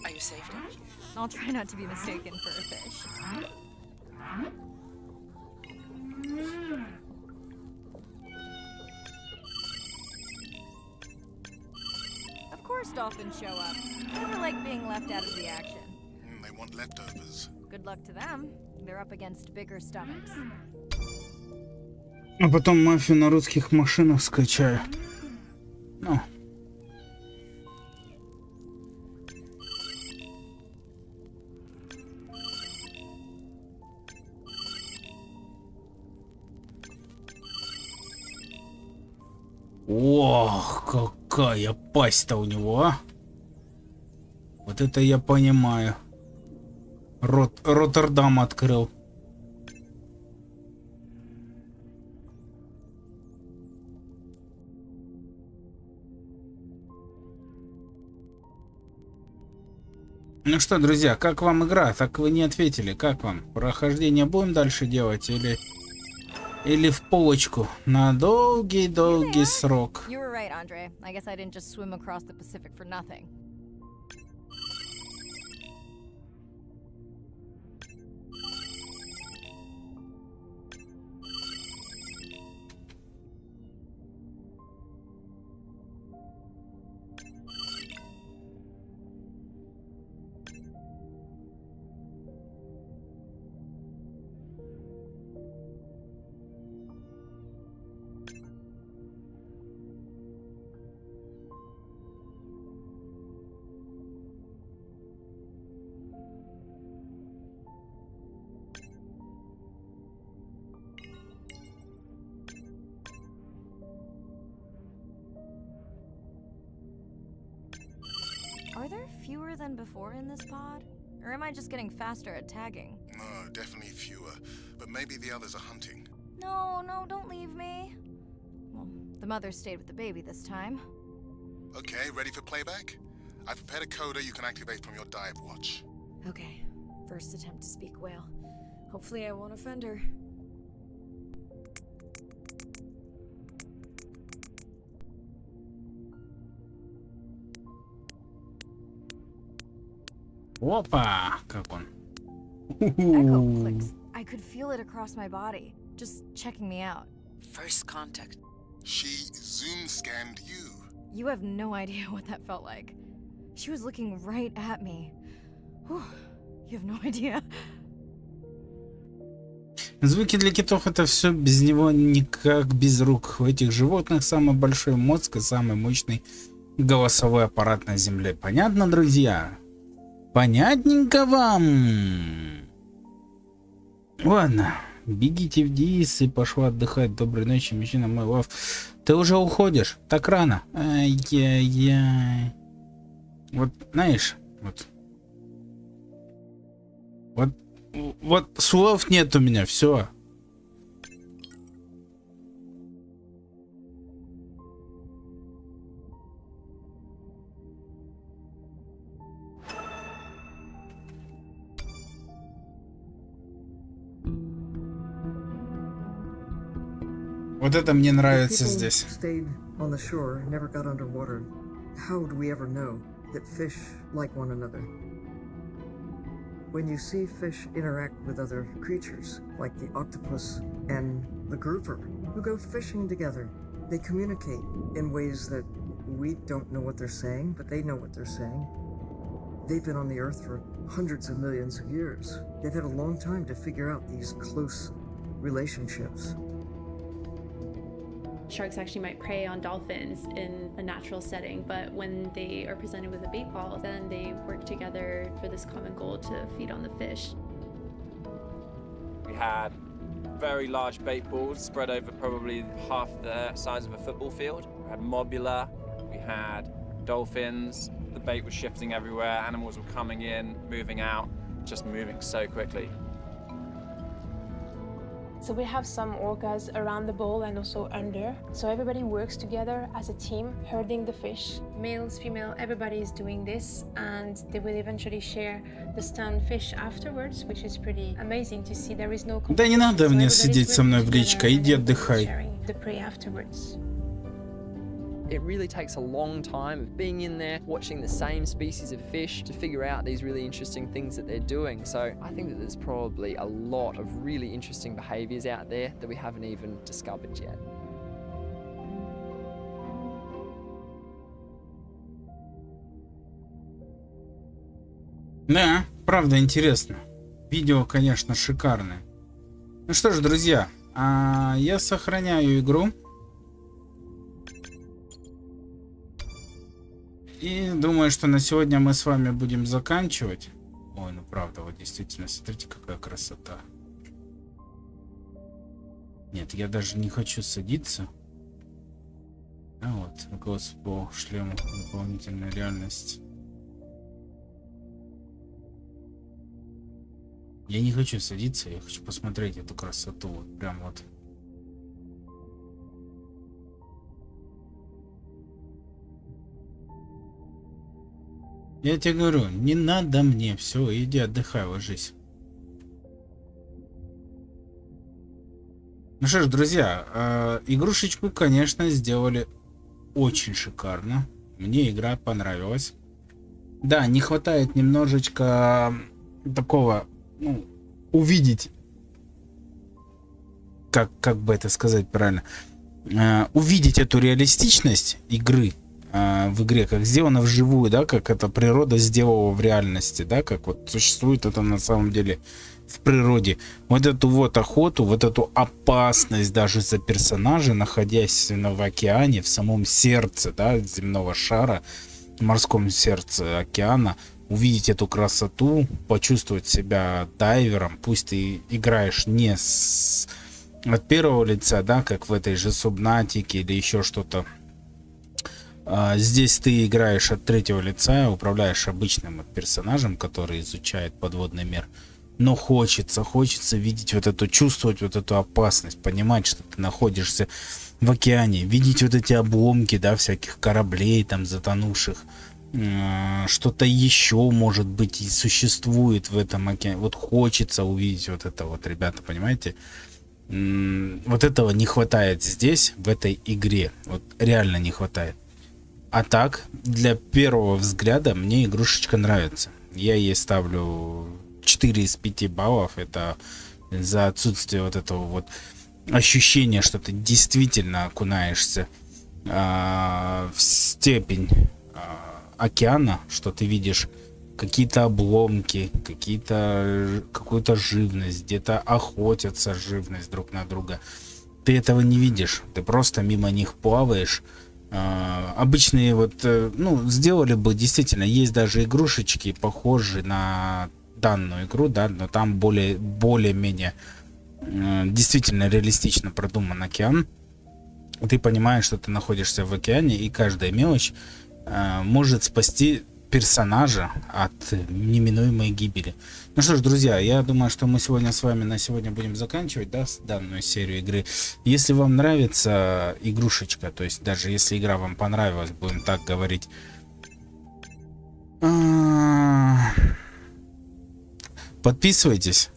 Are you safe, Dad? I'll try not to be mistaken for a fish. Of course dolphins show up. Never like being left out of the action. They want leftovers. Good luck to them. They're up against bigger stomachs. А потом мафию на русских машинах скачаю. Ну. Ох, какая пасть-то у него, а! Вот это я понимаю. Роттердам открыл. Ну что, друзья, как вам игра? Так вы не ответили. Как вам? Прохождение будем дальше делать или в полочку на долгий-долгий срок? You were right, Andre. I guess I didn't just swim across the Pacific for nothing. Are there fewer than before in this pod? Or am I just getting faster at tagging? No, definitely fewer. But maybe the others are hunting. No, don't leave me. Well, the mother stayed with the baby this time. Okay, ready for playback? I've prepared a coder you can activate from your dive watch. Okay, first attempt to speak whale. Hopefully I won't offend her. Опа, как он. Echo clicks. I could feel it across my body, just checking me out. First contact. She zoom scanned you. You have no idea what that felt like. She was looking right at me. Whew, you have no idea. Звуки для китов — это все без него никак без рук. У этих животных самый большой мозг и самый мощный голосовой аппарат на Земле. Понятно, друзья? Понятненько вам? Ладно, бегите вниз и пошел отдыхать. Доброй ночи, мужчина мой лав. Ты уже уходишь? Так рано? Ай-яй-яй. Вот, знаешь, вот слов нет у меня, все. Вот это мне нравится здесь. Stayed on the shore, never got underwater. How would we ever know that fish like one another? When you see fish interact with other creatures, like the octopus and the grouper, who go fishing together, they communicate in ways that we don't know what they're saying, but they know what they're saying. They've been on the earth for hundreds of millions of years. They've had a long time to figure out these close relationships. Sharks actually might prey on dolphins in a natural setting, but when they are presented with a bait ball, then they work together for this common goal to feed on the fish. We had very large bait balls spread over probably half the size of a football field. We had mobula, we had dolphins, the bait was shifting everywhere, animals were coming in, moving out, just moving so quickly. So we have some orcas around the bowl and also under. So everybody works together as a team, herding the fish. Males, female, everybody is doing this, and they will eventually share the stunned fish afterwards, which is pretty amazing to see. There is no Да не надо мне сидеть со мной в личке, иди отдыхай. the prey afterwards. It really takes a long time of being in there, watching the same species of fish to figure out these really interesting things that they're doing. So I think that there's probably a lot of really interesting behaviors out there that we haven't even discovered yet. Да, правда интересно. Видео, конечно, шикарное. Ну что ж, друзья, я сохраняю игру. И думаю, что на сегодня мы с вами будем заканчивать. Ой, ну правда, вот действительно, смотрите, какая красота. Нет, я даже не хочу садиться. А вот, руководство по шлему дополнительная реальность. Я не хочу садиться, я хочу посмотреть эту красоту. Вот прям вот. Я тебе говорю, не надо мне, все, иди отдыхай, ложись. Ну что ж, друзья, игрушечку, конечно, сделали очень шикарно. Мне игра понравилась. Да, не хватает немножечко такого, ну, увидеть, как бы это сказать правильно, увидеть эту реалистичность игры. В игре, как сделано вживую, да, как это природа сделала в реальности, да, как вот существует это на самом деле в природе. Вот эту вот охоту, вот эту опасность даже за персонажа, находясь в океане, в самом сердце, да, земного шара, в морском сердце океана, увидеть эту красоту, почувствовать себя дайвером, пусть ты играешь не от первого лица, да, как в этой же Субнатике или еще что-то. Здесь ты играешь от третьего лица, управляешь обычным персонажем, который изучает подводный мир. Но хочется видеть вот эту, чувствовать вот эту опасность, понимать, что ты находишься в океане, видеть вот эти обломки, да, всяких кораблей там затонувших, что-то еще может быть и существует в этом океане. Вот хочется увидеть вот это вот, ребята, понимаете? Вот этого не хватает здесь, в этой игре. Вот реально не хватает. А так, для первого взгляда мне игрушечка нравится. Я ей ставлю 4 из 5 баллов. Это за отсутствие вот этого вот ощущения, что ты действительно окунаешься в степень океана, что ты видишь какие-то обломки, какую-то живность, где-то охотятся живность друг на друга. Ты этого не видишь, ты просто мимо них плаваешь. Обычные вот, ну, сделали бы, действительно, есть даже игрушечки, похожие на данную игру, да, но там более-менее действительно реалистично продуман океан. Ты понимаешь, что ты находишься в океане, и каждая мелочь может спасти персонажа от неминуемой гибели. Ну что ж, друзья, я думаю, что мы сегодня с вами на сегодня будем заканчивать, да, данную серию игры. Если вам нравится игрушечка, то есть даже если игра вам понравилась, будем так говорить, подписывайтесь,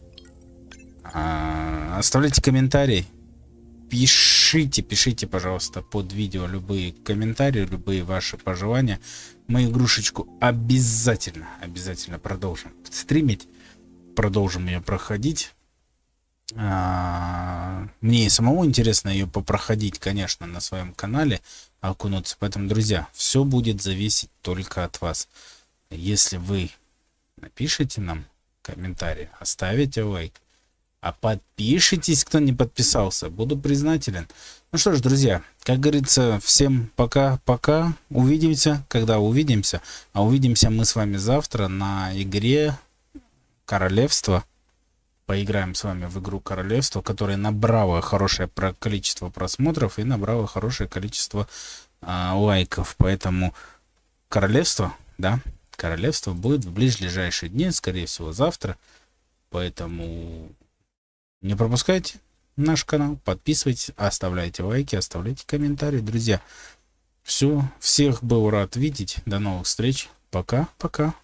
оставляйте комментарий. Пишите, пожалуйста, под видео любые комментарии, любые ваши пожелания. Мы игрушечку обязательно продолжим стримить, продолжим ее проходить. Мне и самому интересно ее попроходить, конечно, на своем канале, окунуться. Поэтому, друзья, все будет зависеть только от вас. Если вы напишите нам комментарий, оставите лайк, а подпишитесь, кто не подписался, буду признателен. Ну что ж, друзья, как говорится, всем пока-пока. Увидимся, когда увидимся. А увидимся мы с вами завтра на игре Королевство. Поиграем с вами в игру Королевство, которая набрала хорошее количество просмотров и набрала хорошее количество лайков. Поэтому Королевство, да, Королевство будет в ближайшие дни, скорее всего завтра. Поэтому не пропускайте наш канал, подписывайтесь, оставляйте лайки, оставляйте комментарии, друзья. Все, всех был рад видеть. До новых встреч. Пока-пока.